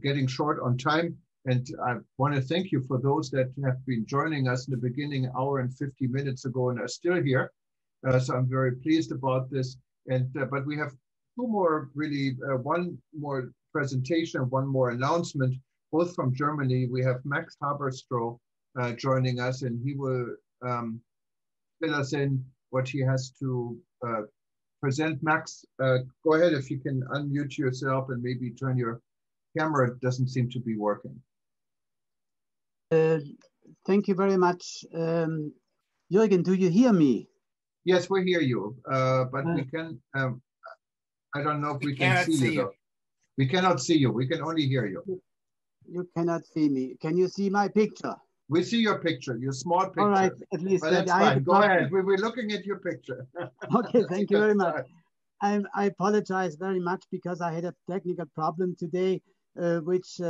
getting short on time, and I want to thank you for those that have been joining us in the beginning, hour and 50 minutes ago, and are still here. So I'm very pleased about this. And but we have two more, really, one more presentation, one more announcement, both from Germany. We have Max Haberstroh joining us, and he will fill us in what he has to present. Max, go ahead if you can unmute yourself and maybe turn your camera. It doesn't seem to be working. Thank you very much. Jürgen, do you hear me? Yes, we hear you, but we can, I don't know if we can see you. We cannot see you. We can only hear you. You cannot see me. Can you see my picture? We see your picture, your small picture. All right, at least that's fine. Go ahead. We were looking at your picture. Okay, thank you very much. I apologize very much because I had a technical problem today, which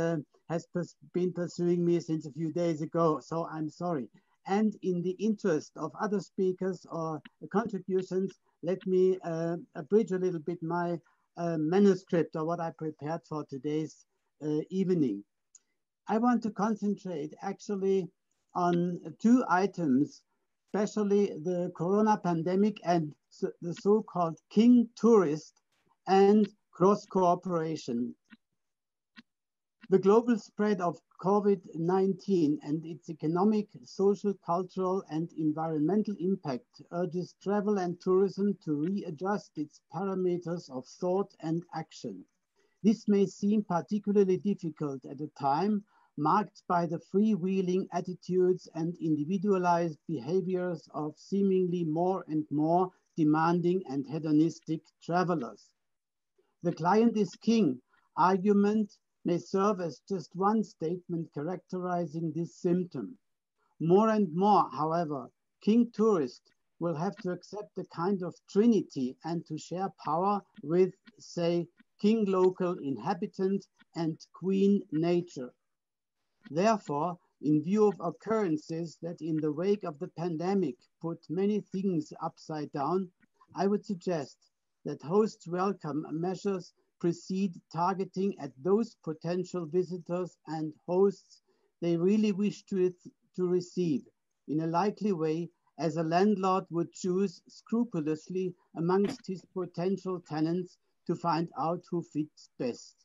has been pursuing me since a few days ago. So I'm sorry. And in the interest of other speakers or contributions, let me abridge a little bit my manuscript or what I prepared for today's evening. I want to concentrate actually on two items, especially the corona pandemic and the so-called king tourist and cross-cooperation. The global spread of COVID-19 and its economic, social, cultural, and environmental impact urges travel and tourism to readjust its parameters of thought and action. This may seem particularly difficult at a time marked by the freewheeling attitudes and individualized behaviors of seemingly more and more demanding and hedonistic travelers. The client is king argument may serve as just one statement characterizing this symptom. More and more, however, king tourist will have to accept a kind of trinity and to share power with, say, king local inhabitant and queen nature. Therefore, in view of occurrences that in the wake of the pandemic put many things upside down, I would suggest that hosts' welcome measures precede targeting at those potential visitors and hosts they really wish to receive in a likely way, as a landlord would choose scrupulously amongst his potential tenants to find out who fits best.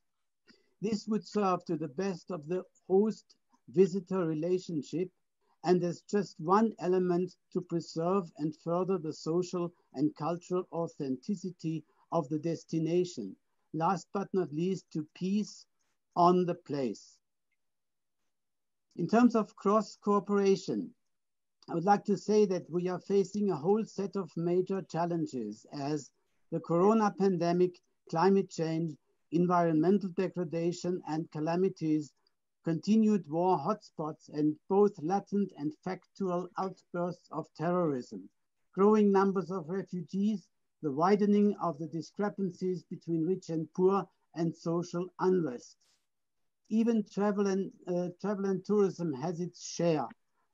This would serve to the best of the host teacher-visitor relationship and as just one element to preserve and further the social and cultural authenticity of the destination. Last but not least, to peace on the place. In terms of cross-cooperation, I would like to say that we are facing a whole set of major challenges as the corona pandemic, climate change, environmental degradation and calamities, continued war hotspots, and both latent and factual outbursts of terrorism, growing numbers of refugees, the widening of the discrepancies between rich and poor, and social unrest. Even travel and tourism has its share.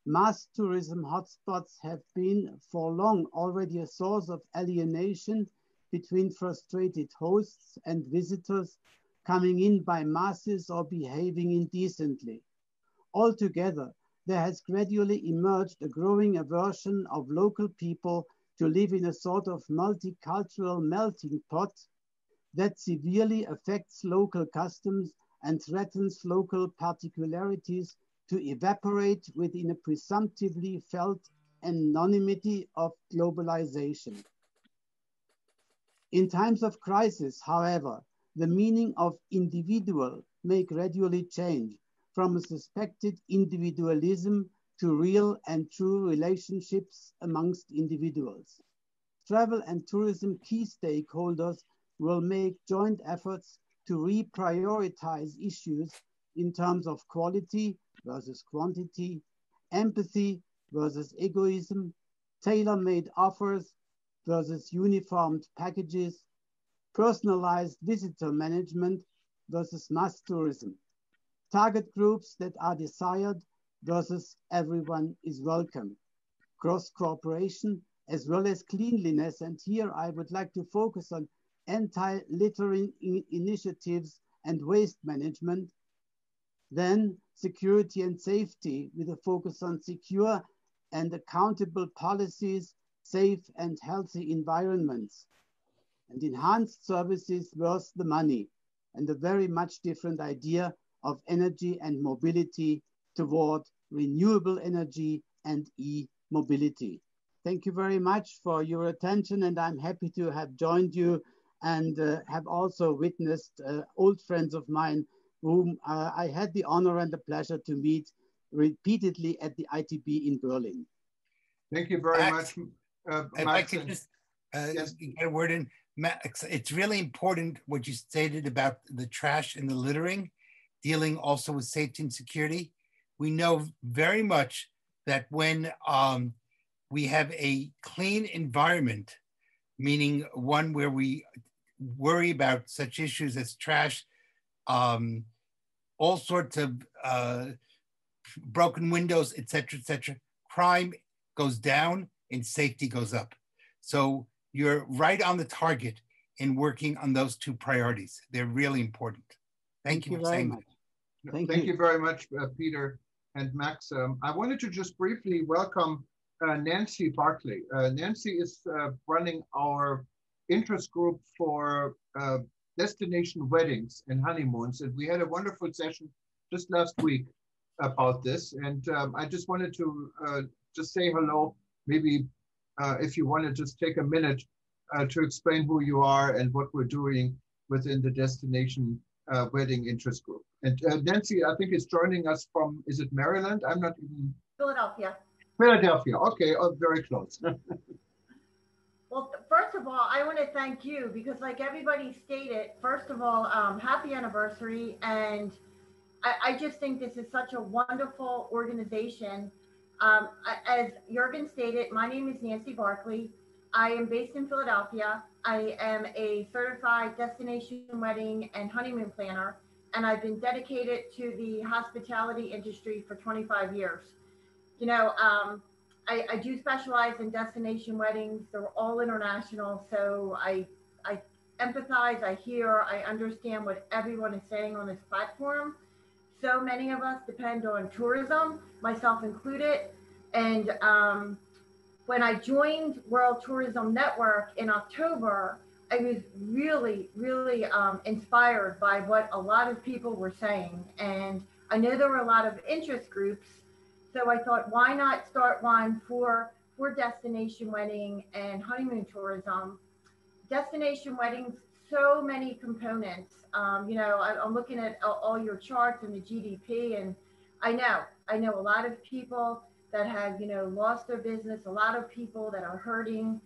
Mass tourism hotspots have been for long already a source of alienation between frustrated hosts and visitors coming in by masses or behaving indecently. Altogether, there has gradually emerged a growing aversion of local people to live in a sort of multicultural melting pot that severely affects local customs and threatens local particularities to evaporate within a presumptively felt anonymity of globalization. In times of crisis, however, the meaning of individual may gradually change from a suspected individualism to real and true relationships amongst individuals. Travel and tourism key stakeholders will make joint efforts to reprioritize issues in terms of quality versus quantity, empathy versus egoism, tailor-made offers versus uniformed packages, personalized visitor management versus mass tourism, target groups that are desired versus everyone is welcome, cross-cooperation as well as cleanliness. And here I would like to focus on anti-littering initiatives and waste management. Then security and safety with a focus on secure and accountable policies, safe and healthy environments, and enhanced services worth the money, and a very much different idea of energy and mobility toward renewable energy and e-mobility. Thank you very much for your attention, and I'm happy to have joined you and have also witnessed old friends of mine whom I had the honor and the pleasure to meet repeatedly at the ITB in Berlin. Thank you very much. If I could just get a word in, Max, it's really important what you stated about the trash and the littering, dealing also with safety and security. We know very much that when we have a clean environment, meaning one where we worry about such issues as trash, all sorts of broken windows, et cetera, crime goes down and safety goes up. So you're right on the target in working on those two priorities. They're really important. Thank you for saying that. Thank you very much, Peter and Max. I wanted to just briefly welcome Nancy Barkley. Nancy is running our interest group for destination weddings and honeymoons. And we had a wonderful session just last week about this. And I just wanted to just say hello. Maybe if you want to just take a minute to explain who you are and what we're doing within the destination wedding interest group. And Nancy, I think is joining us from, is it Maryland? I'm not even. Philadelphia. Philadelphia, okay, oh, very close. Well, first of all, I want to thank you because like everybody stated, first of all, happy anniversary. And I just think this is such a wonderful organization. As Jürgen stated, my name is Nancy Barkley. I am based in Philadelphia. I am a certified destination wedding and honeymoon planner, and I've been dedicated to the hospitality industry for 25 years. You know, I do specialize in destination weddings. They're all international. So I empathize, I hear, I understand what everyone is saying on this platform. So many of us depend on tourism, myself included. And when I joined World Tourism Network in October, I was really, really inspired by what a lot of people were saying. And I know there were a lot of interest groups, so I thought, why not start one for destination wedding and honeymoon tourism. Destination weddings, so many components. You know, I'm looking at all your charts and the GDP, and I know a lot of people that have, you know, lost their business, a lot of people that are hurting.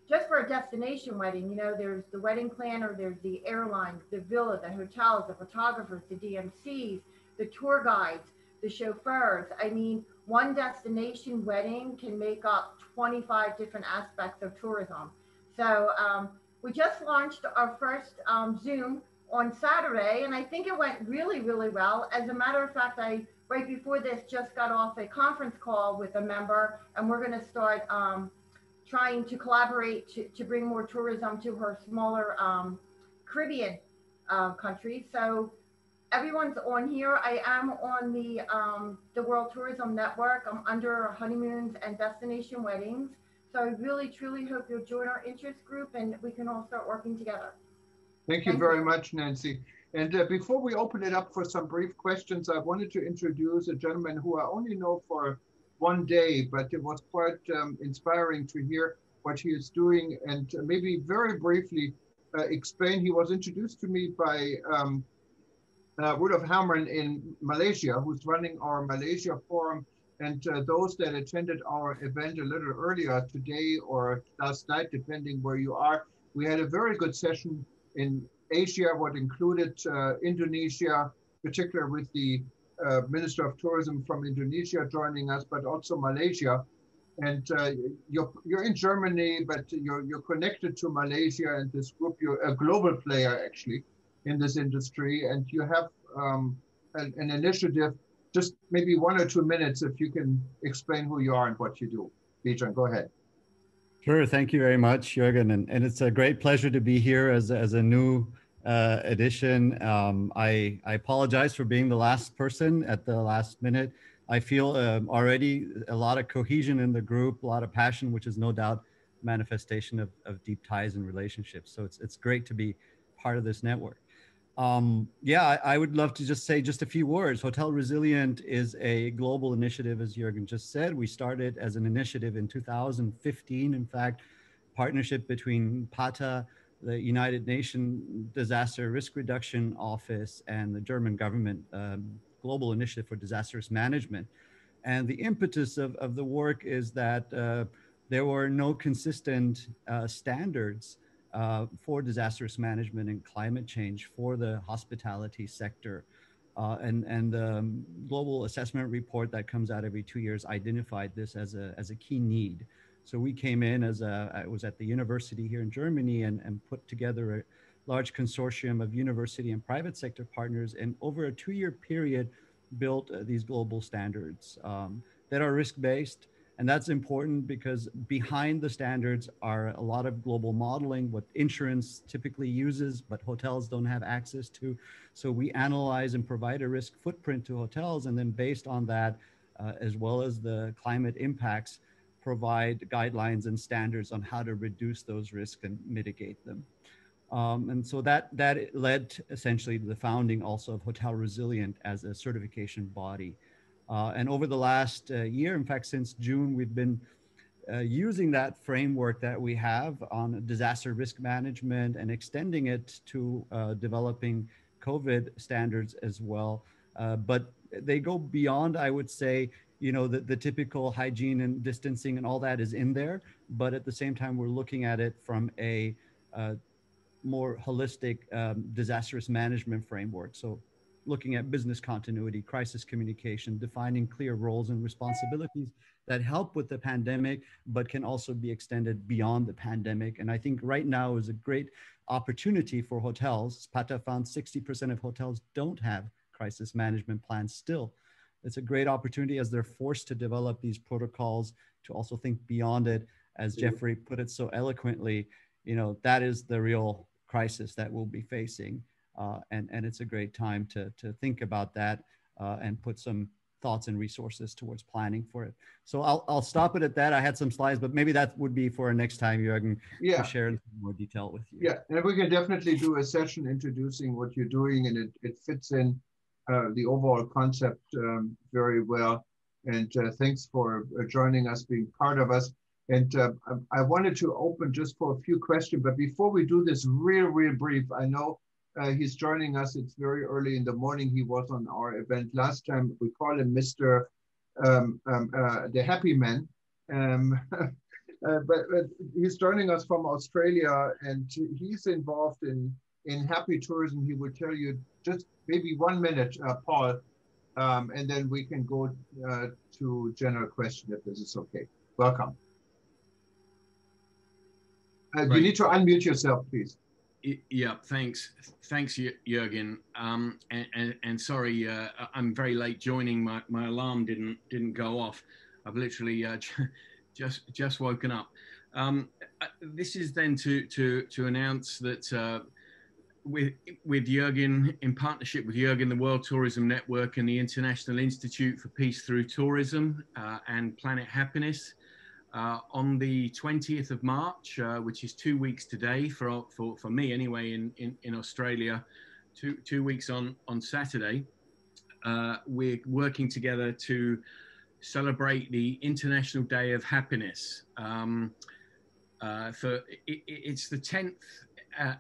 Just for a destination wedding, you know, there's the wedding planner, there's the airlines, the villa, the hotels, the photographers, the DMCs, the tour guides, the chauffeurs. I mean, one destination wedding can make up 25 different aspects of tourism. So we just launched our first Zoom on Saturday, and I think it went really, really well. As a matter of fact, I, right before this, just got off a conference call with a member, and we're going to start trying to collaborate to bring more tourism to her smaller Caribbean countries. So everyone's on here. I am on the World Tourism Network. I'm under honeymoons and destination weddings. So I really, truly hope you'll join our interest group and we can all start working together. Thank you very much, Nancy. And before we open it up for some brief questions, I wanted to introduce a gentleman who I only know for one day, but it was quite inspiring to hear what he is doing, and maybe very briefly explain. He was introduced to me by Rudolf Hamren in Malaysia, who's running our Malaysia forum, and those that attended our event a little earlier today or last night, depending where you are, we had a very good session in Asia, what included Indonesia, particularly with the Minister of Tourism from Indonesia joining us, but also Malaysia. And you're in Germany, but you're connected to Malaysia and this group. You're a global player actually in this industry, and you have an initiative. Just maybe 1 or 2 minutes if you can explain who you are and what you do. Bijan, go ahead. Sure, thank you very much, Jürgen, and it's a great pleasure to be here as a new edition. I apologize for being the last person at the last minute. I feel already a lot of cohesion in the group, a lot of passion, which is no doubt manifestation of deep ties and relationships. So it's great to be part of this network. Yeah, I would love to just say just a few words. Hotel Resilient is a global initiative, as Jürgen just said. We started as an initiative in 2015. In fact, partnership between PATA, the United Nations Disaster Risk Reduction Office, and the German government Global Initiative for Disaster Risk Management. And the impetus of the work is that there were no consistent standards for disaster risk management and climate change for the hospitality sector. And the global assessment report that comes out every 2 years identified this as a key need. So we came in I was at the university here in Germany and put together a large consortium of university and private sector partners, and over a 2-year period built these global standards that are risk-based. And that's important because behind the standards are a lot of global modeling, what insurance typically uses, but hotels don't have access to. So we analyze and provide a risk footprint to hotels, and then based on that, as well as the climate impacts, provide guidelines and standards on how to reduce those risks and mitigate them. And so that led essentially to the founding also of Hotel Resilient as a certification body. And over the last year, in fact, since June, we've been using that framework that we have on disaster risk management and extending it to developing COVID standards as well. But they go beyond, I would say, you know, the typical hygiene and distancing and all that is in there. But at the same time, we're looking at it from a more holistic disaster risk management framework. So looking at business continuity, crisis communication, defining clear roles and responsibilities that help with the pandemic, but can also be extended beyond the pandemic. And I think right now is a great opportunity for hotels. PATA found 60% of hotels don't have crisis management plans still. It's a great opportunity as they're forced to develop these protocols to also think beyond it. As Geoffrey put it so eloquently, you know, that is the real crisis that we'll be facing. And it's a great time to think about that and put some thoughts and resources towards planning for it. So I'll stop it at that. I had some slides, but maybe that would be for next time, Jürgen, to share in more detail with you. Yeah, and we can definitely do a session introducing what you're doing, and it fits in. the overall concept very well. And thanks for joining us, being part of us. And I wanted to open just for a few questions, but before we do this real brief, I know he's joining us. It's very early in the morning. He was on our event last time. We call him Mr. The Happy Man. But he's joining us from Australia, and he's involved in happy tourism. He will tell you just maybe 1 minute, Paul, and then we can go to general question if this is okay. Welcome. You need to unmute yourself, please. Yeah, thanks, Jürgen. And sorry, I'm very late joining. My alarm didn't go off. I've literally just woken up. This is then to announce that with Jürgen, in partnership with Jürgen, the World Tourism Network and the International Institute for Peace Through Tourism and Planet Happiness, on the 20th of March, which is 2 weeks today for me anyway in Australia, two weeks on Saturday, we're working together to celebrate the International Day of Happiness. It's the 10th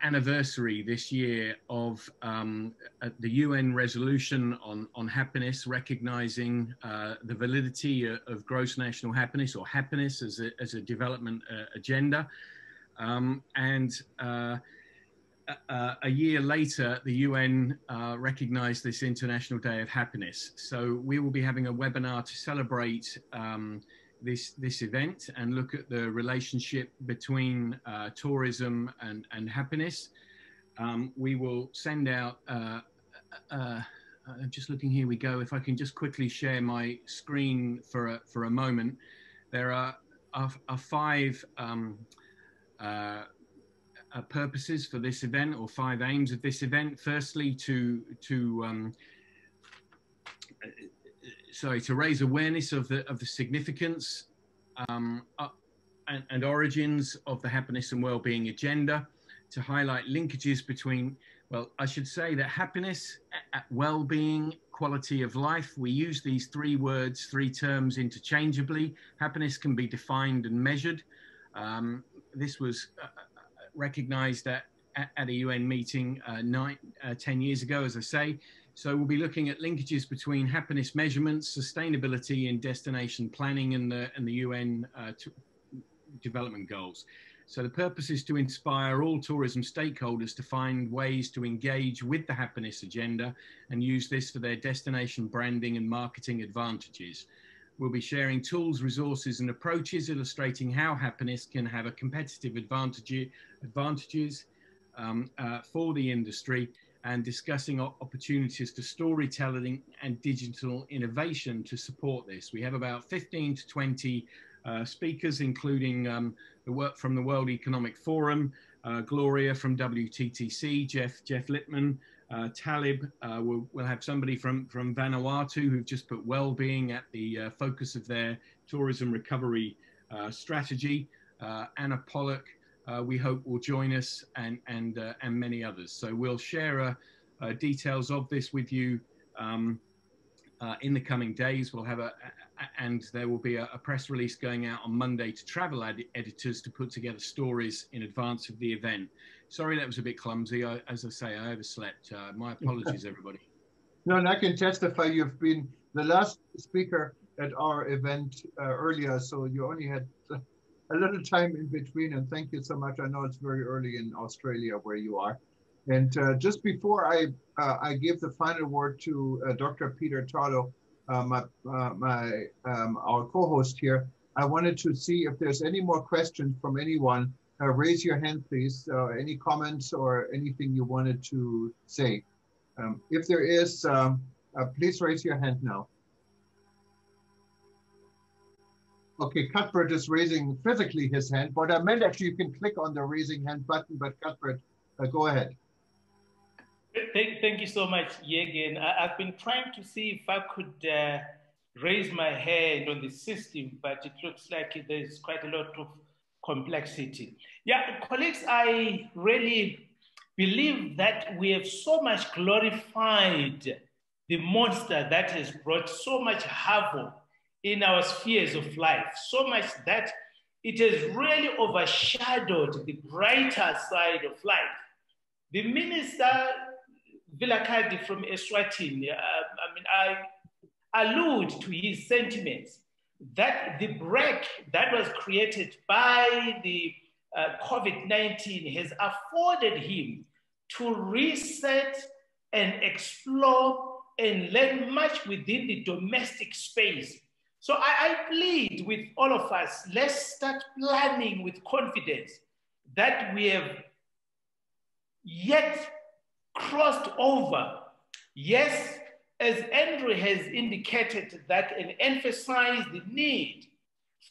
anniversary this year of the UN resolution on happiness, recognizing the validity of gross national happiness, or happiness as a development agenda. And a year later, the UN recognized this International Day of Happiness. So we will be having a webinar to celebrate this event and look at the relationship between tourism and happiness. We will send out, I'm just looking, here we go. If I can just quickly share my screen for a moment. There are 5 purposes for this event, or 5 aims of this event. Firstly, to raise awareness of the significance and origins of the happiness and well-being agenda, to highlight linkages between, well, I should say that happiness, well-being, quality of life, we use these 3 words, 3 terms interchangeably. Happiness can be defined and measured. This was recognized at a UN meeting 10 years ago, as I say. So we'll be looking at linkages between happiness measurements, sustainability and destination planning, and the UN development goals. So the purpose is to inspire all tourism stakeholders to find ways to engage with the happiness agenda and use this for their destination branding and marketing advantages. We'll be sharing tools, resources and approaches illustrating how happiness can have a competitive advantages for the industry, and discussing opportunities for storytelling and digital innovation to support this. We have about 15 to 20 speakers, including the work from the World Economic Forum, Gloria from WTTC, Geoff Lipman, Taleb. We'll have somebody from Vanuatu who've just put well-being at the focus of their tourism recovery strategy. Anna Pollock, we hope, will join us, and many others. So we'll share details of this with you in the coming days. We'll have and there will be a press release going out on Monday to travel editors to put together stories in advance of the event. Sorry, that was a bit clumsy. As I say, I overslept. My apologies, everybody. No, and I can testify you've been the last speaker at our event earlier, so you only had a little time in between, and thank you so much. I know it's very early in Australia where you are. And just before I give the final word to Dr. Peter Tarlow, our co-host here, I wanted to see if there's any more questions from anyone. Raise your hand, please. Any comments or anything you wanted to say. If there is, please raise your hand now. Okay, Cuthbert is raising physically his hand, but I meant actually you can click on the raising hand button, but Cuthbert, go ahead. Thank you so much, Jürgen. I've been trying to see if I could raise my hand on the system, but it looks like there's quite a lot of complexity. Yeah, colleagues, I really believe that we have so much glorified the monster that has brought so much havoc in our spheres of life, so much that it has really overshadowed the brighter side of life. The Minister Vilakati from Eswatini, I allude to his sentiments that the break that was created by the COVID-19 has afforded him to reset and explore and learn much within the domestic space. So I plead with all of us, let's start planning with confidence that we have yet crossed over. Yes, as Andrew has indicated that and emphasized the need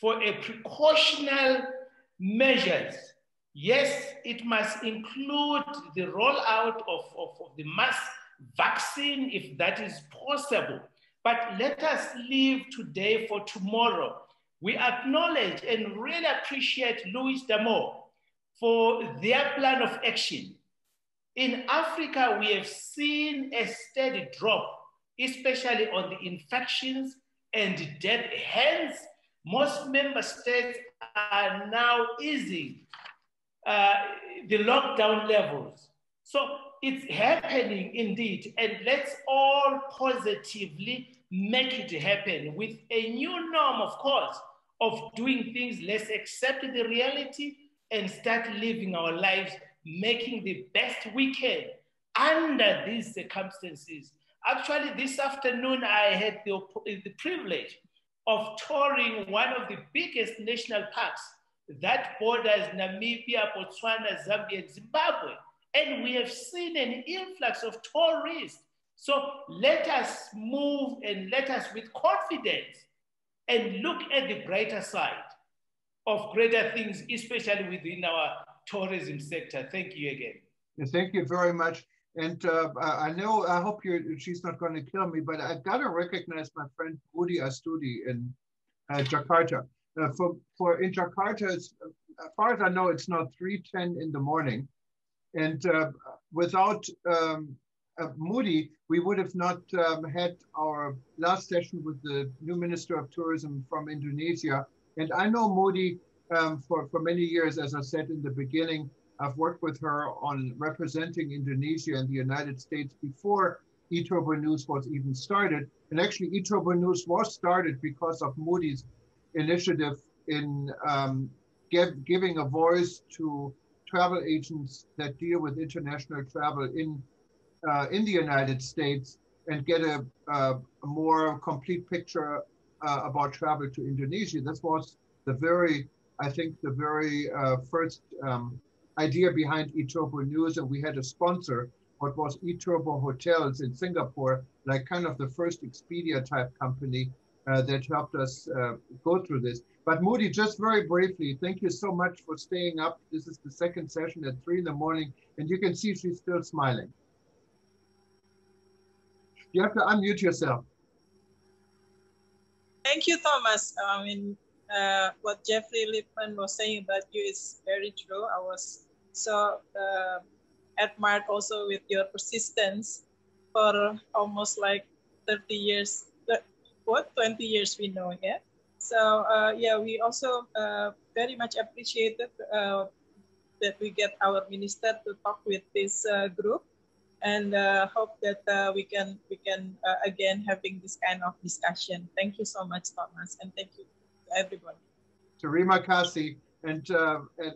for a precautionary measures. Yes, it must include the rollout of the mass vaccine if that is possible. But let us live today for tomorrow. We acknowledge and really appreciate Louis D'Amour for their plan of action. In Africa, we have seen a steady drop, especially on the infections and death. Hence, most member states are now easing the lockdown levels. So it's happening indeed, and let's all positively make it happen with a new norm, of course, of doing things. Let's accept the reality and start living our lives, making the best we can under these circumstances. Actually, this afternoon, I had the privilege of touring one of the biggest national parks that borders Namibia, Botswana, Zambia, and Zimbabwe. And we have seen an influx of tourists. So let us move and let us with confidence and look at the brighter side of greater things, especially within our tourism sector. Thank you again. Thank you very much. And I hope she's not going to kill me, but I've got to recognize my friend Budi Astudi in Jakarta. In Jakarta, as far as I know, it's now 3:10 in the morning. And without Moody, we would have not had our last session with the new Minister of Tourism from Indonesia. And I know Moody for many years, as I said in the beginning. I've worked with her on representing Indonesia and the United States before eTurbo News was even started. And actually, eTurbo News was started because of Moody's initiative in giving a voice to travel agents that deal with international travel in the United States and get a more complete picture about travel to Indonesia. This was the very first idea behind eTurbo News, and we had a sponsor, what was eTurbo Hotels in Singapore, like kind of the first Expedia type company that helped us go through this. But Moody, just very briefly, thank you so much for staying up. This is the second session at 3 in the morning, and you can see she's still smiling. You have to unmute yourself. Thank you, Thomas. What Geoffrey Lipman was saying about you is very true. I was so admired also with your persistence for almost like 30 years, 20 years we know, yeah? So yeah, we also very much appreciated that we get our minister to talk with this group, and hope that we can again having this kind of discussion. Thank you so much, Thomas, and thank you to everybody. Terima kasih, and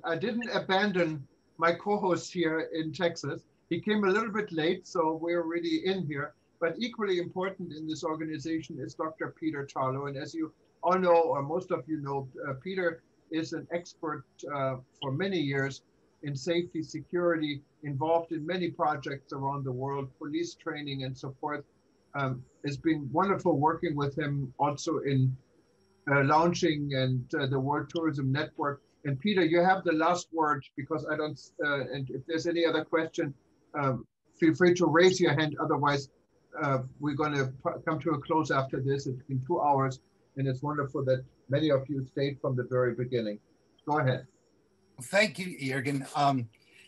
I didn't abandon my co-host here in Texas. He came a little bit late, so we're already in here. But equally important in this organization is Dr. Peter Tarlow, and as you all know, or most of you know, Peter is an expert for many years in safety, security, involved in many projects around the world, police training and so forth. It's been wonderful working with him also in launching and the World Tourism Network. And Peter, you have the last word, because I don't, and if there's any other question, feel free to raise your hand. Otherwise, we're going to come to a close after this. It's been 2 hours, and it's wonderful that many of you stayed from the very beginning. Go ahead. Thank you, Jürgen.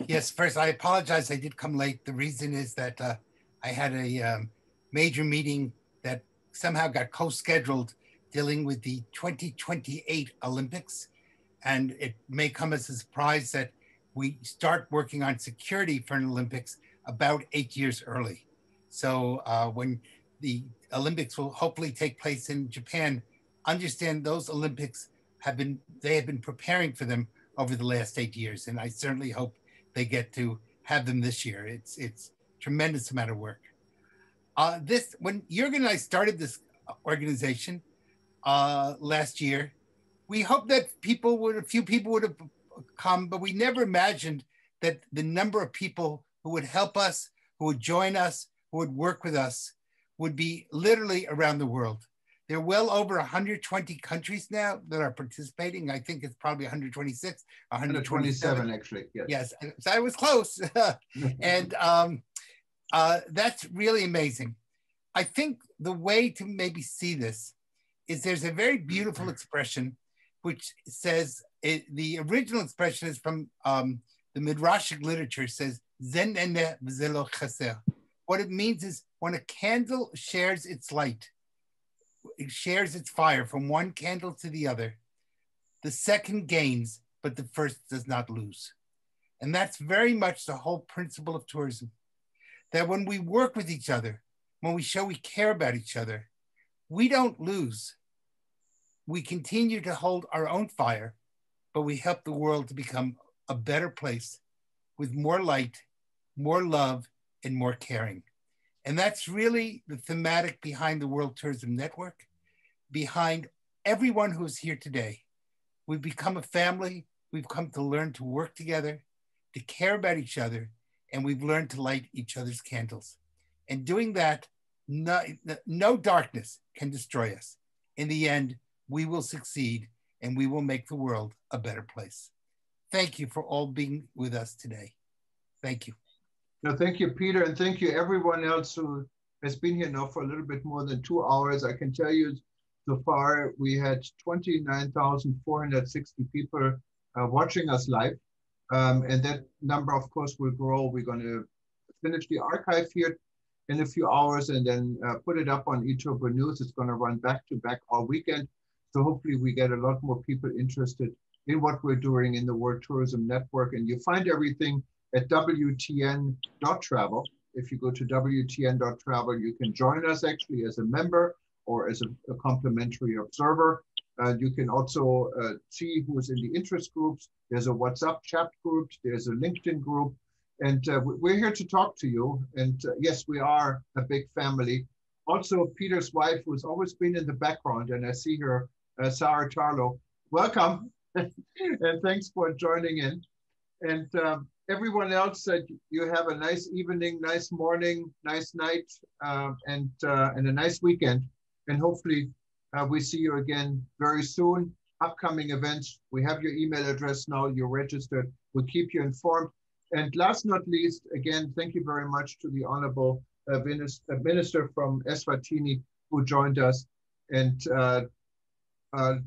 Yes, first, I apologize. I did come late. The reason is that I had a major meeting that somehow got co-scheduled dealing with the 2028 Olympics. And it may come as a surprise that we start working on security for an Olympics about 8 years early. So when the Olympics will hopefully take place in Japan, understand those Olympics they have been preparing for them over the last 8 years. And I certainly hope they get to have them this year. It's tremendous amount of work. When Jürgen and I started this organization last year, we hoped that a few people would have come, but we never imagined that the number of people who would help us, who would join us, who would work with us, would be literally around the world. There are well over 120 countries now that are participating. I think it's probably 126, 127 actually. Yes. Yes, so I was close. And that's really amazing. I think the way to maybe see this is there's a very beautiful expression which says, the original expression is from the Midrashic literature, says, Zen ene v'zelo chaser. What it means is when a candle shares its light, it shares its fire from one candle to the other, the second gains, but the first does not lose. And that's very much the whole principle of tourism, that when we work with each other, when we show we care about each other, we don't lose. We continue to hold our own fire, but we help the world to become a better place with more light, more love, and more caring. And that's really the thematic behind the World Tourism Network, behind everyone who's here today. We've become a family. We've come to learn to work together, to care about each other, and we've learned to light each other's candles. And doing that, no darkness can destroy us. In the end, we will succeed and we will make the world a better place. Thank you for all being with us today. Thank you. No, thank you, Peter, and thank you everyone else who has been here now for a little bit more than 2 hours. I can tell you so far we had 29,460 people watching us live. And that number, of course, will grow. We're going to finish the archive here in a few hours and then put it up on eTurbo News. It's going to run back to back all weekend. So hopefully we get a lot more people interested in what we're doing in the World Tourism Network. And you find everything at WTN.travel. If you go to WTN.travel, you can join us actually as a member or as a complimentary observer. You can also see who's in the interest groups. There's a WhatsApp chat group. There's a LinkedIn group. And we're here to talk to you. And yes, we are a big family. Also, Peter's wife, who's always been in the background, and I see her, Sarah Tarlow. Welcome, and thanks for joining in. And everyone else, you have a nice evening, nice morning, nice night, and a nice weekend. And hopefully we see you again very soon. Upcoming events, we have your email address now, you're registered. We'll keep you informed. And last not least, again, thank you very much to the Honorable Minister from Eswatini who joined us, and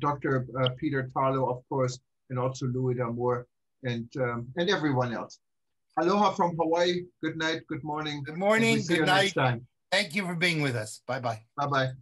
Dr. Peter Tarlow, of course, and also Louis D'Amour, and everyone else. Aloha from Hawaii. Good night, good morning. Good morning, See good you night. next time. Thank you for being with us. Bye-bye. Bye-bye.